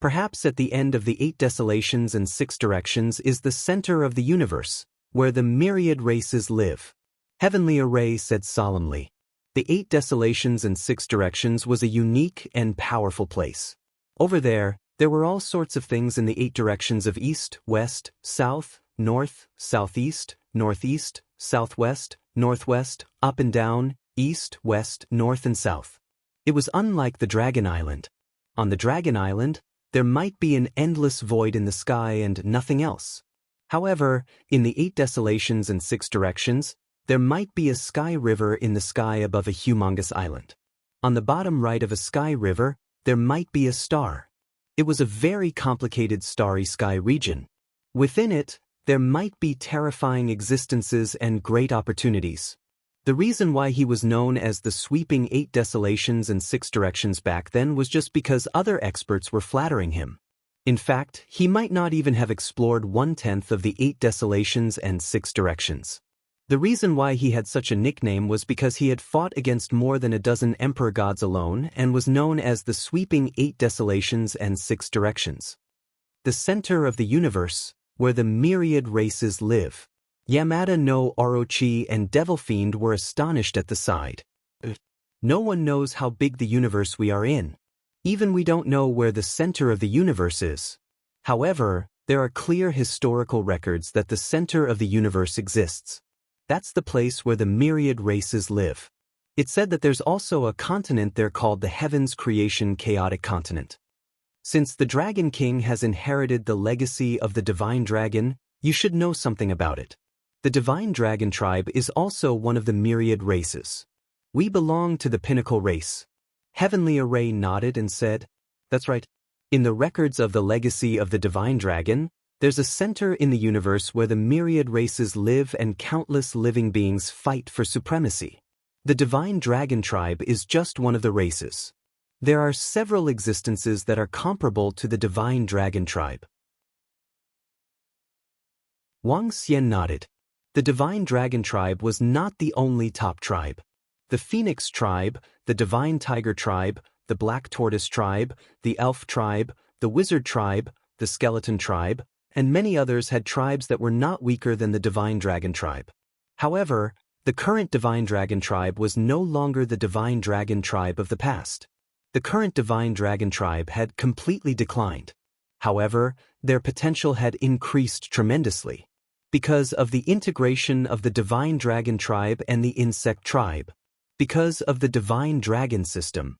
Perhaps at the end of the 8 desolations and 6 directions is the center of the universe, where the myriad races live. Heavenly Array said solemnly. The 8 desolations and 6 directions was a unique and powerful place. Over there were all sorts of things in the 8 directions of east, west, south, north, southeast, northeast, southwest, northwest, up and down, east, west, north, and south. It was unlike the Dragon Island. On the Dragon Island, there might be an endless void in the sky and nothing else. However, in the 8 desolations and 6 directions, there might be a sky river in the sky above a humongous island. On the bottom right of a sky river, there might be a star. It was a very complicated starry sky region. Within it, there might be terrifying existences and great opportunities. The reason why he was known as the sweeping 8 desolations and 6 directions back then was just because other experts were flattering him. In fact, he might not even have explored 1/10 of the 8 desolations and 6 directions. The reason why he had such a nickname was because he had fought against more than a dozen emperor gods alone and was known as the sweeping 8 desolations and 6 directions. The center of the universe, where the myriad races live. Yamada no Orochi and Devil Fiend were astonished at the sight. No one knows how big the universe we are in. Even we don't know where the center of the universe is. However, there are clear historical records that the center of the universe exists. That's the place where the myriad races live. It's said that there's also a continent there called the Heavens Creation Chaotic Continent. Since the Dragon King has inherited the legacy of the Divine Dragon, you should know something about it. The Divine Dragon tribe is also one of the myriad races. We belong to the pinnacle race. Heavenly Array nodded and said, "That's right. In the records of the legacy of the Divine Dragon, there's a center in the universe where the myriad races live and countless living beings fight for supremacy. The Divine Dragon tribe is just one of the races. There are several existences that are comparable to the Divine Dragon tribe." Wang Xian nodded. The Divine Dragon tribe was not the only top tribe. The Phoenix tribe, the Divine Tiger tribe, the Black Tortoise tribe, the Elf tribe, the Wizard tribe, the Skeleton tribe, and many others had tribes that were not weaker than the Divine Dragon tribe. However, the current Divine Dragon tribe was no longer the Divine Dragon tribe of the past. The current Divine Dragon tribe had completely declined. However, their potential had increased tremendously because of the integration of the Divine Dragon tribe and the Insect tribe, because of the Divine Dragon system.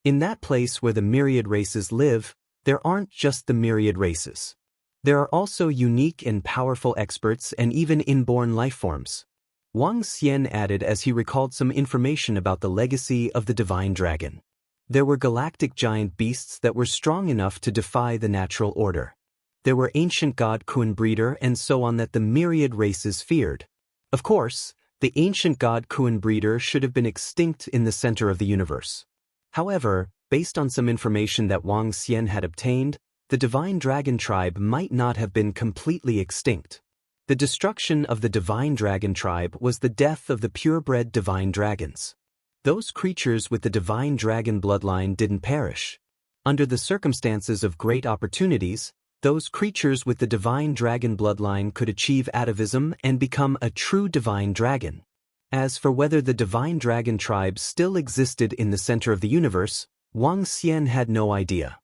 In that place where the myriad races live, there aren't just the myriad races. There are also unique and powerful experts and even inborn lifeforms. Wang Xian added as he recalled some information about the legacy of the Divine Dragon. There were galactic giant beasts that were strong enough to defy the natural order. There were ancient god Kuan Breeder and so on that the myriad races feared. Of course, the ancient god Kuan Breeder should have been extinct in the center of the universe. However, based on some information that Wang Xian had obtained, the Divine Dragon tribe might not have been completely extinct. The destruction of the Divine Dragon tribe was the death of the purebred Divine Dragons. Those creatures with the Divine Dragon bloodline didn't perish. Under the circumstances of great opportunities, those creatures with the Divine Dragon bloodline could achieve atavism and become a true Divine Dragon. As for whether the Divine Dragon tribe still existed in the center of the universe, Wang Xian had no idea.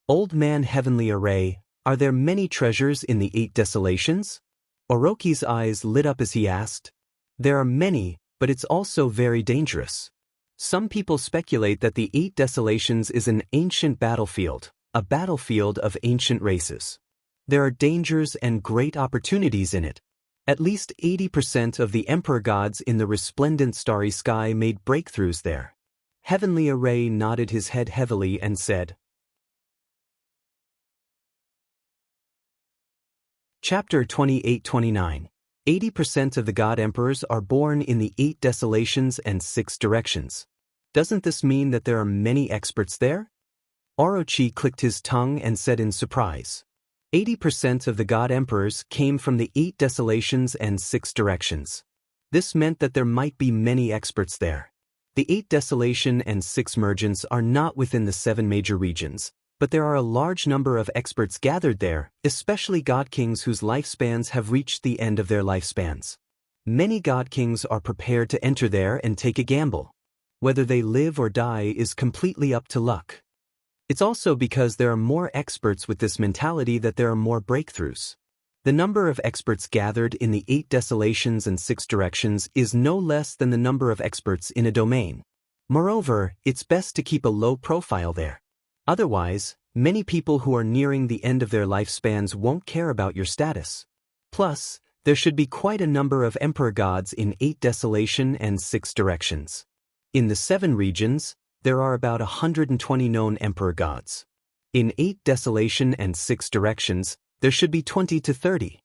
Old Man Heavenly Array, are there many treasures in the 8 desolations? Orochi's eyes lit up as he asked. There are many, but it's also very dangerous. Some people speculate that the 8 desolations is an ancient battlefield, a battlefield of ancient races. There are dangers and great opportunities in it. At least 80% of the Emperor gods in the resplendent starry sky made breakthroughs there. Heavenly Array nodded his head heavily and said, Chapter 28-29. 80% of the God Emperors are born in the 8 desolations and 6 directions. Doesn't this mean that there are many experts there? Orochi clicked his tongue and said in surprise. 80% of the God Emperors came from the 8 desolations and 6 directions. This meant that there might be many experts there. The 8 desolation and 6 mergence are not within the 7 major regions, but there are a large number of experts gathered there, especially God Kings whose lifespans have reached the end of their lifespans. Many God Kings are prepared to enter there and take a gamble. Whether they live or die is completely up to luck. It's also because there are more experts with this mentality that there are more breakthroughs. The number of experts gathered in the 8 desolations and 6 directions is no less than the number of experts in a domain. Moreover, it's best to keep a low profile there. Otherwise, many people who are nearing the end of their lifespans won't care about your status. Plus, there should be quite a number of Emperor gods in 8 desolation and 6 directions. In the 7 regions, there are about 120 known Emperor gods. In 8 desolation and 6 directions, there should be 20 to 30.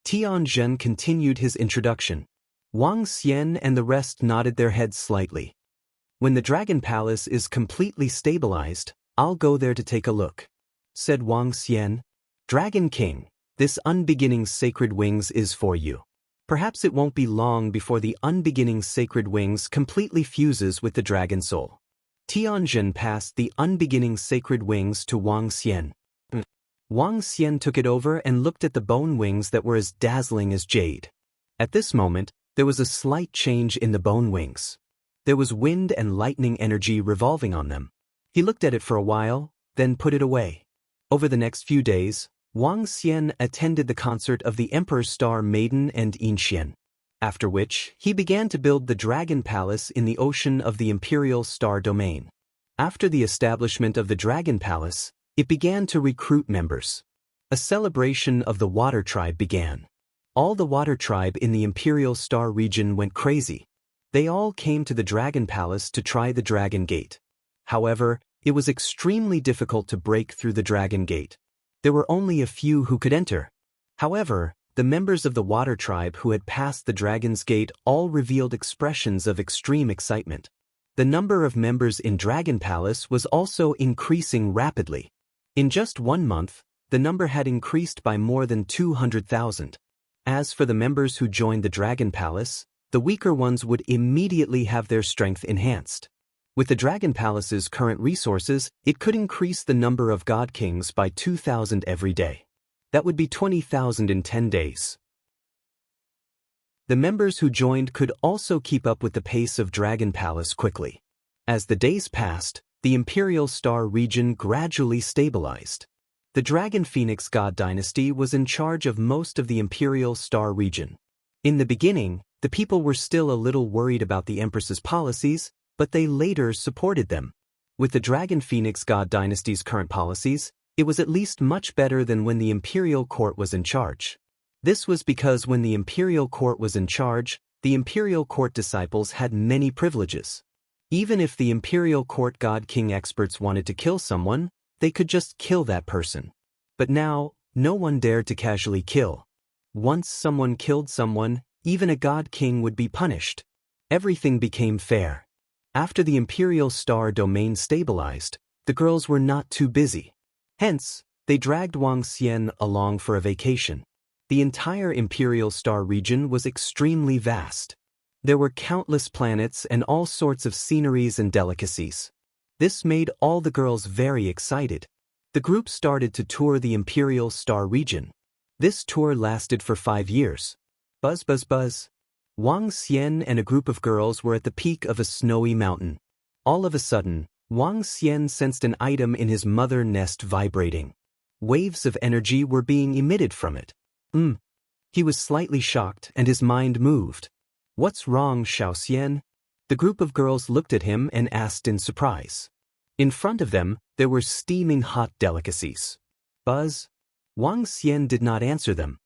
Tianzhen continued his introduction. Wang Xian and the rest nodded their heads slightly. When the Dragon Palace is completely stabilized, I'll go there to take a look, said Wang Xian. Dragon King, this unbeginning sacred wings is for you. Perhaps it won't be long before the unbeginning sacred wings completely fuses with the dragon soul. Tianzhen passed the unbeginning sacred wings to Wang Xian. Wang Xian took it over and looked at the bone wings that were as dazzling as jade. At this moment, there was a slight change in the bone wings. There was wind and lightning energy revolving on them. He looked at it for a while, then put it away. Over the next few days, Wang Xian attended the concert of the Emperor's Star Maiden and Inxian. After which, he began to build the Dragon Palace in the ocean of the Imperial Star Domain. After the establishment of the Dragon Palace, it began to recruit members. A celebration of the Water Tribe began. All the Water Tribe in the Imperial Star region went crazy. They all came to the Dragon Palace to try the Dragon Gate. However, it was extremely difficult to break through the Dragon Gate. There were only a few who could enter. However, the members of the Water Tribe who had passed the Dragon's Gate all revealed expressions of extreme excitement. The number of members in Dragon Palace was also increasing rapidly. In just 1 month, the number had increased by more than 200,000. As for the members who joined the Dragon Palace, the weaker ones would immediately have their strength enhanced. With the Dragon Palace's current resources, it could increase the number of God Kings by 2,000 every day. That would be 20,000 in 10 days. The members who joined could also keep up with the pace of Dragon Palace quickly. As the days passed, the Imperial Star region gradually stabilized. The Dragon Phoenix God Dynasty was in charge of most of the Imperial Star region. In the beginning, the people were still a little worried about the Empress's policies, but they later supported them. With the Dragon Phoenix God Dynasty's current policies, it was at least much better than when the Imperial Court was in charge. This was because when the Imperial Court was in charge, the Imperial Court disciples had many privileges. Even if the Imperial Court God King experts wanted to kill someone, they could just kill that person. But now, no one dared to casually kill. Once someone killed someone, even a God King would be punished. Everything became fair. After the Imperial Star Domain stabilized, the girls were not too busy. Hence, they dragged Wang Xian along for a vacation. The entire Imperial Star region was extremely vast. There were countless planets and all sorts of sceneries and delicacies. This made all the girls very excited. The group started to tour the Imperial Star region. This tour lasted for 5 years. Buzz buzz buzz. Wang Xian and a group of girls were at the peak of a snowy mountain. All of a sudden, Wang Xian sensed an item in his mother nest vibrating. Waves of energy were being emitted from it. He was slightly shocked and his mind moved. "What's wrong, Xiao Xian?" The group of girls looked at him and asked in surprise. In front of them, there were steaming hot delicacies. Buzz? Wang Xian did not answer them.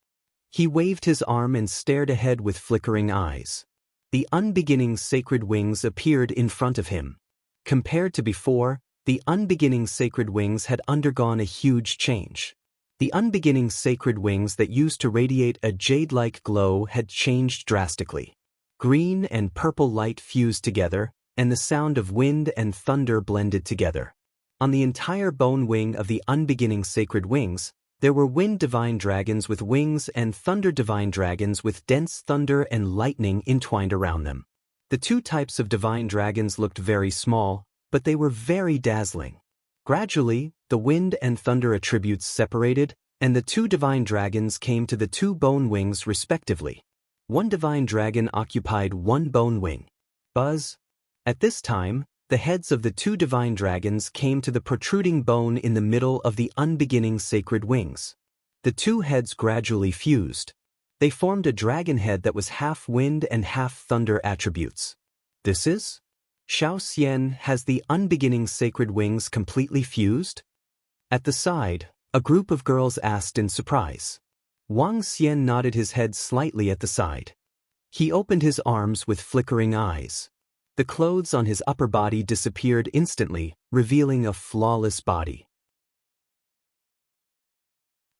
He waved his arm and stared ahead with flickering eyes. The unbeginning sacred wings appeared in front of him. Compared to before, the unbeginning sacred wings had undergone a huge change. The unbeginning sacred wings that used to radiate a jade-like glow had changed drastically. Green and purple light fused together, and the sound of wind and thunder blended together. On the entire bone wing of the unbeginning sacred wings, there were wind divine dragons with wings and thunder divine dragons with dense thunder and lightning entwined around them. The two types of divine dragons looked very small, but they were very dazzling. Gradually, the wind and thunder attributes separated, and the two divine dragons came to the two bone wings respectively. One divine dragon occupied one bone wing. Buzz. At this time, the heads of the two divine dragons came to the protruding bone in the middle of the unbeginning sacred wings. The two heads gradually fused. They formed a dragon head that was half wind and half thunder attributes. This is? Xiao Xian has the unbeginning sacred wings completely fused? At the side, a group of girls asked in surprise. Wang Xian nodded his head slightly at the side. He opened his arms with flickering eyes. The clothes on his upper body disappeared instantly, revealing a flawless body.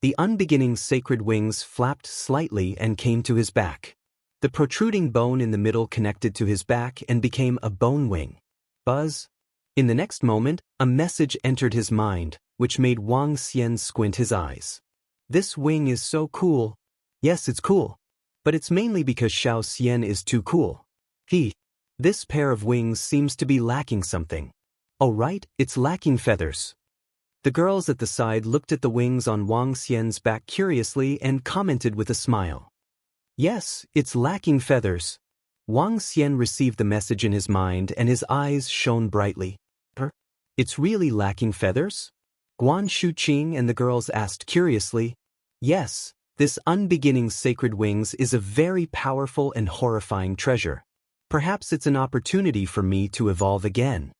The unbeginning sacred wings flapped slightly and came to his back. The protruding bone in the middle connected to his back and became a bone wing. Buzz. In the next moment, a message entered his mind, which made Wang Xian squint his eyes. This wing is so cool. Yes, it's cool. But it's mainly because Xiao Xian is too cool. This pair of wings seems to be lacking something. Oh right, it's lacking feathers. The girls at the side looked at the wings on Wang Xian's back curiously and commented with a smile. Yes, it's lacking feathers. Wang Xian received the message in his mind and his eyes shone brightly. It's really lacking feathers? Guan Shuqing and the girls asked curiously. Yes, this unbeginning sacred wings is a very powerful and horrifying treasure. Perhaps it's an opportunity for me to evolve again.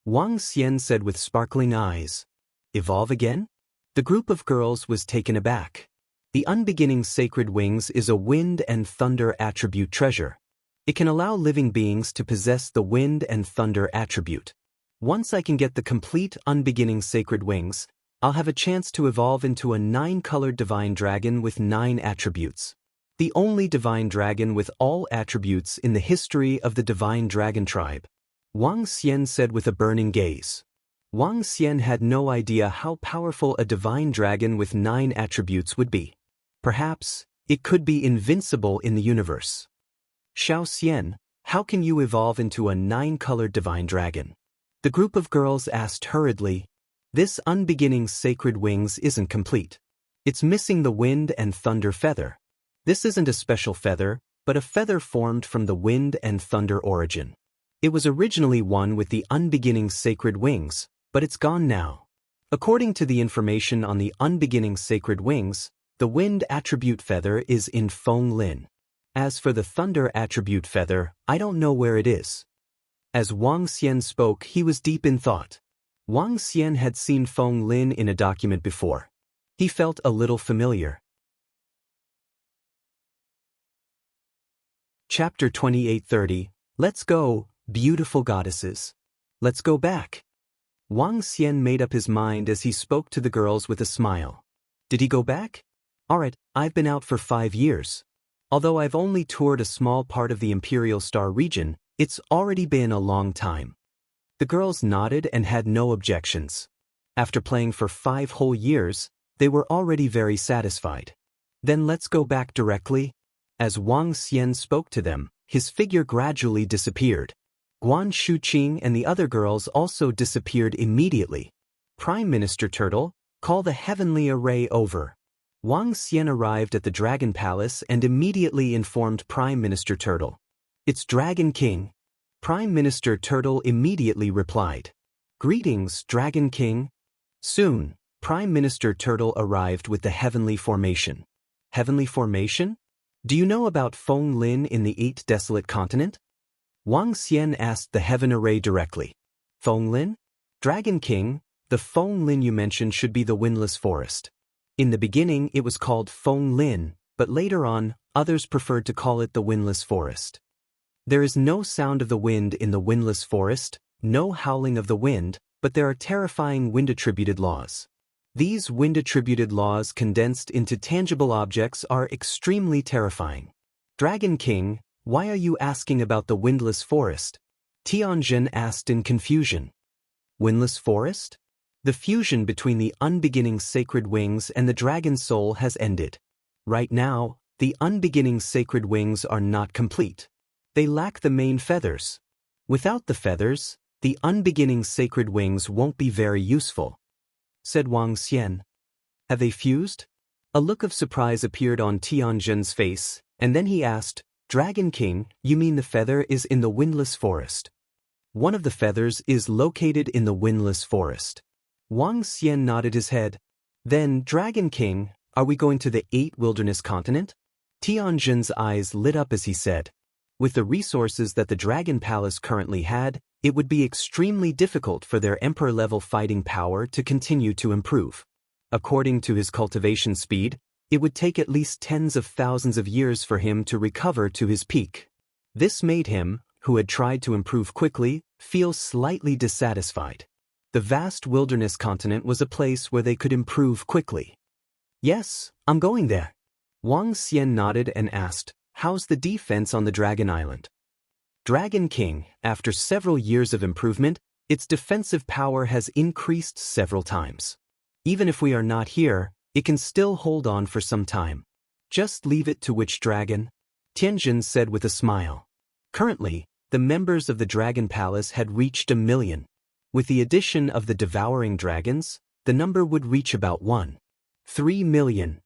Wang Xian said with sparkling eyes. Evolve again? The group of girls was taken aback. The unbeginning sacred wings is a wind and thunder attribute treasure. It can allow living beings to possess the wind and thunder attribute. Once I can get the complete unbeginning sacred wings, I'll have a chance to evolve into a 9-colored divine dragon with 9 attributes. The only divine dragon with all attributes in the history of the divine dragon tribe. Wang Xian said with a burning gaze. Wang Xian had no idea how powerful a divine dragon with 9 attributes would be. Perhaps, it could be invincible in the universe. Xiao Xian, how can you evolve into a 9-colored divine dragon? The group of girls asked hurriedly. This unbeginning sacred wings isn't complete. It's missing the wind and thunder feather. This isn't a special feather, but a feather formed from the wind and thunder origin. It was originally one with the unbeginning sacred wings, but it's gone now. According to the information on the unbeginning sacred wings, the wind attribute feather is in Feng Lin. As for the thunder attribute feather, I don't know where it is. As Wang Xian spoke, he was deep in thought. Wang Xian had seen Feng Lin in a document before. He felt a little familiar. Chapter 28:30. Let's go, beautiful goddesses. Let's go back. Wang Xian made up his mind as he spoke to the girls with a smile. Did he go back? Alright, I've been out for 5 years. Although I've only toured a small part of the Imperial Star region, it's already been a long time. The girls nodded and had no objections. After playing for 5 whole years, they were already very satisfied. Then let's go back directly. As Wang Xian spoke to them, his figure gradually disappeared. Guan Shuqing and the other girls also disappeared immediately. Prime Minister Turtle, call the heavenly array over. Wang Xian arrived at the Dragon Palace and immediately informed Prime Minister Turtle. It's Dragon King. Prime Minister Turtle immediately replied. Greetings, Dragon King. Soon, Prime Minister Turtle arrived with the Heavenly Formation. Heavenly Formation? Do you know about Feng Lin in the 8 Desolate Continent? Wang Xian asked the Heaven Array directly. Feng Lin? Dragon King, the Feng Lin you mentioned should be the Windless Forest. In the beginning it was called Feng Lin, but later on, others preferred to call it the Windless Forest. There is no sound of the wind in the windless forest, no howling of the wind, but there are terrifying wind-attributed laws. These wind-attributed laws condensed into tangible objects are extremely terrifying. Dragon King, why are you asking about the windless forest? Tianjin asked in confusion. Windless forest? The fusion between the unbeginning sacred wings and the dragon soul has ended. Right now, the unbeginning sacred wings are not complete. They lack the main feathers. Without the feathers, the unbeginning sacred wings won't be very useful, said Wang Xian. Have they fused? A look of surprise appeared on Tianjin's face, and then he asked, Dragon King, you mean the feather is in the windless forest? One of the feathers is located in the windless forest. Wang Xian nodded his head. Then, Dragon King, are we going to the 8 wilderness continent? Tianjin's eyes lit up as he said. With the resources that the Dragon Palace currently had, it would be extremely difficult for their emperor-level fighting power to continue to improve. According to his cultivation speed, it would take at least tens of thousands of years for him to recover to his peak. This made him, who had tried to improve quickly, feel slightly dissatisfied. The vast wilderness continent was a place where they could improve quickly. Yes, I'm going there. Wang Xian nodded and asked, how's the defense on the Dragon Island? Dragon King, after several years of improvement, its defensive power has increased several times. Even if we are not here, it can still hold on for some time. Just leave it to which dragon? Tianjin said with a smile. Currently, the members of the Dragon Palace had reached 1 million. With the addition of the devouring dragons, the number would reach about 1.3 million.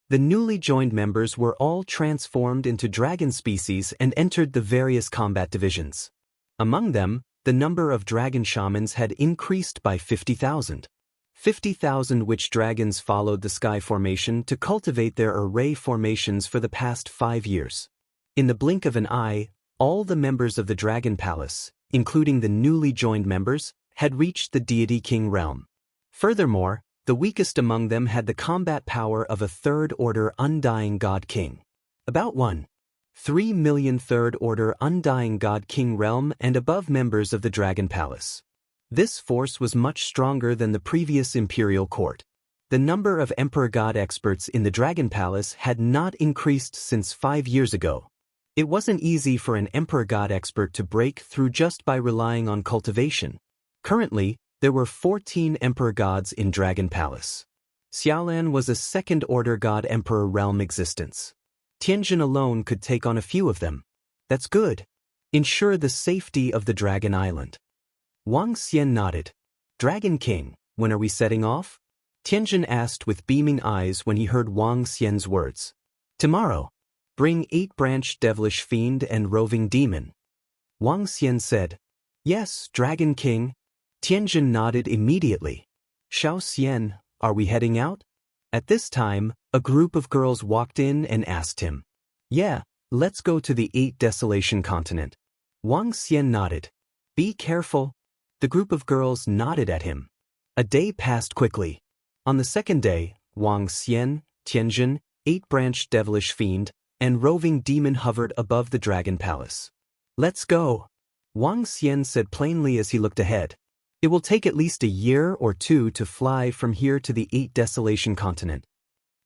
The newly joined members were all transformed into dragon species and entered the various combat divisions. Among them, the number of dragon shamans had increased by 50,000. 50,000 witch dragons followed the sky formation to cultivate their array formations for the past 5 years. In the blink of an eye, all the members of the Dragon Palace, including the newly joined members, had reached the Deity King realm. Furthermore, the weakest among them had the combat power of a third-order Undying God King. About 1.3 million third-order Undying God King realm and above members of the Dragon Palace. This force was much stronger than the previous Imperial Court. The number of Emperor God experts in the Dragon Palace had not increased since 5 years ago. It wasn't easy for an Emperor God expert to break through just by relying on cultivation. Currently, there were 14 Emperor Gods in Dragon Palace. Xiaolan was a second-order God Emperor realm existence. Tianjin alone could take on a few of them. That's good. Ensure the safety of the Dragon Island. Wang Xian nodded. Dragon King, when are we setting off? Tianjin asked with beaming eyes when he heard Wang Xian's words. Tomorrow. Bring 8-branched devilish fiend and roving demon. Wang Xian said. Yes, Dragon King. Tianjin nodded immediately. Xiao Xian, are we heading out? At this time, a group of girls walked in and asked him. Yeah, let's go to the 8 Desolation Continent. Wang Xian nodded. Be careful. The group of girls nodded at him. A day passed quickly. On the second day, Wang Xian, Tianjin, 8-branched devilish fiend, and roving demon hovered above the Dragon Palace. Let's go. Wang Xian said plainly as he looked ahead. It will take at least a year or 2 to fly from here to the 8 Desolation Continent.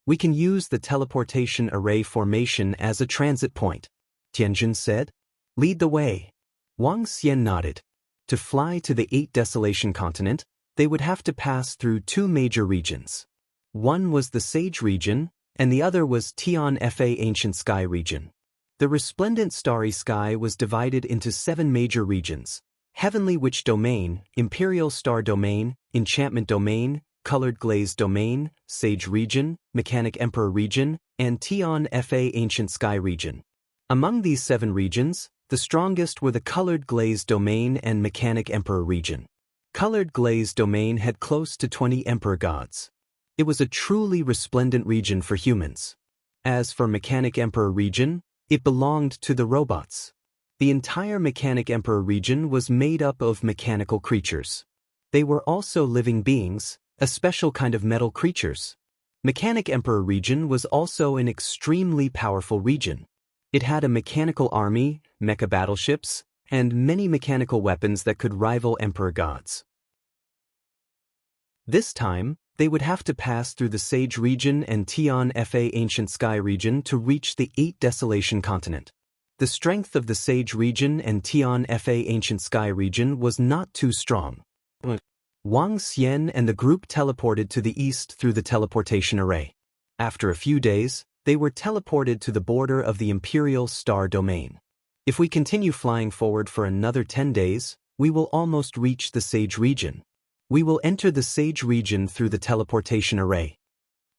We can use the teleportation array formation as a transit point, Tianjin said. Lead the way. Wang Xian nodded. To fly to the 8 Desolation Continent, they would have to pass through 2 major regions. One was the Sage region, and the other was Tian Fa Ancient Sky region. The resplendent starry sky was divided into 7 major regions: Heavenly Witch Domain, Imperial Star Domain, Enchantment Domain, Colored Glaze Domain, Sage Region, Mechanic Emperor Region, and Tian Fa Ancient Sky Region. Among these 7 regions, the strongest were the Colored Glaze Domain and Mechanic Emperor Region. Colored Glaze Domain had close to 20 Emperor Gods. It was a truly resplendent region for humans. As for Mechanic Emperor Region, it belonged to the robots. The entire Mechanic Emperor region was made up of mechanical creatures. They were also living beings, a special kind of metal creatures. Mechanic Emperor region was also an extremely powerful region. It had a mechanical army, mecha battleships, and many mechanical weapons that could rival Emperor Gods. This time, they would have to pass through the Sage region and Tian Fa Ancient Sky region to reach the 8 Desolation Continent. The strength of the Sage region and Tian Fa Ancient Sky region was not too strong. Wang Xian and the group teleported to the east through the teleportation array. After a few days, they were teleported to the border of the Imperial Star Domain. If we continue flying forward for another 10 days, we will almost reach the Sage region. We will enter the Sage region through the teleportation array.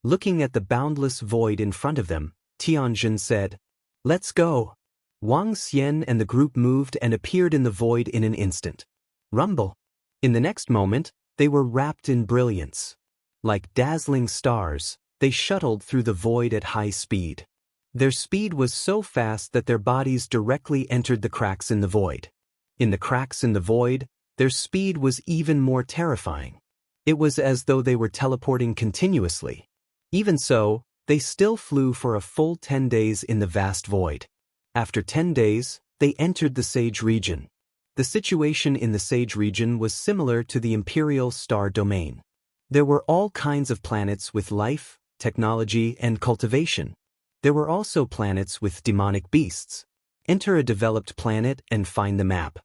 Looking at the boundless void in front of them, Tianjin said, Let's go. Wang Xian and the group moved and appeared in the void in an instant. Rumble. In the next moment, they were wrapped in brilliance. Like dazzling stars, they shuttled through the void at high speed. Their speed was so fast that their bodies directly entered the cracks in the void. In the cracks in the void, their speed was even more terrifying. It was as though they were teleporting continuously. Even so, they still flew for a full 10 days in the vast void. After 10 days, they entered the Sage region. The situation in the Sage region was similar to the Imperial Star Domain. There were all kinds of planets with life, technology, and cultivation. There were also planets with demonic beasts. Enter a developed planet and find the map.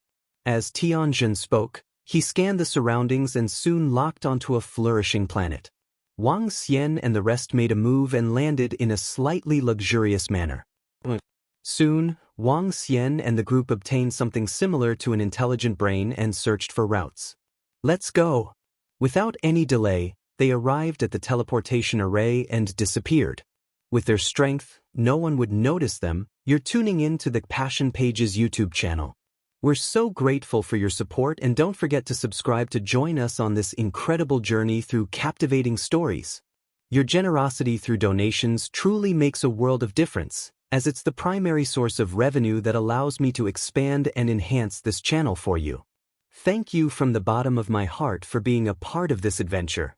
As Tianjin spoke, he scanned the surroundings and soon locked onto a flourishing planet. Wang Xian and the rest made a move and landed in a slightly luxurious manner. Soon, Wang Xian and the group obtained something similar to an intelligent brain and searched for routes. Let's go. Without any delay, they arrived at the teleportation array and disappeared. With their strength, no one would notice them. You're tuning in to the Passion Pages YouTube channel. We're so grateful for your support, and don't forget to subscribe to join us on this incredible journey through captivating stories. Your generosity through donations truly makes a world of difference, as it's the primary source of revenue that allows me to expand and enhance this channel for you. Thank you from the bottom of my heart for being a part of this adventure.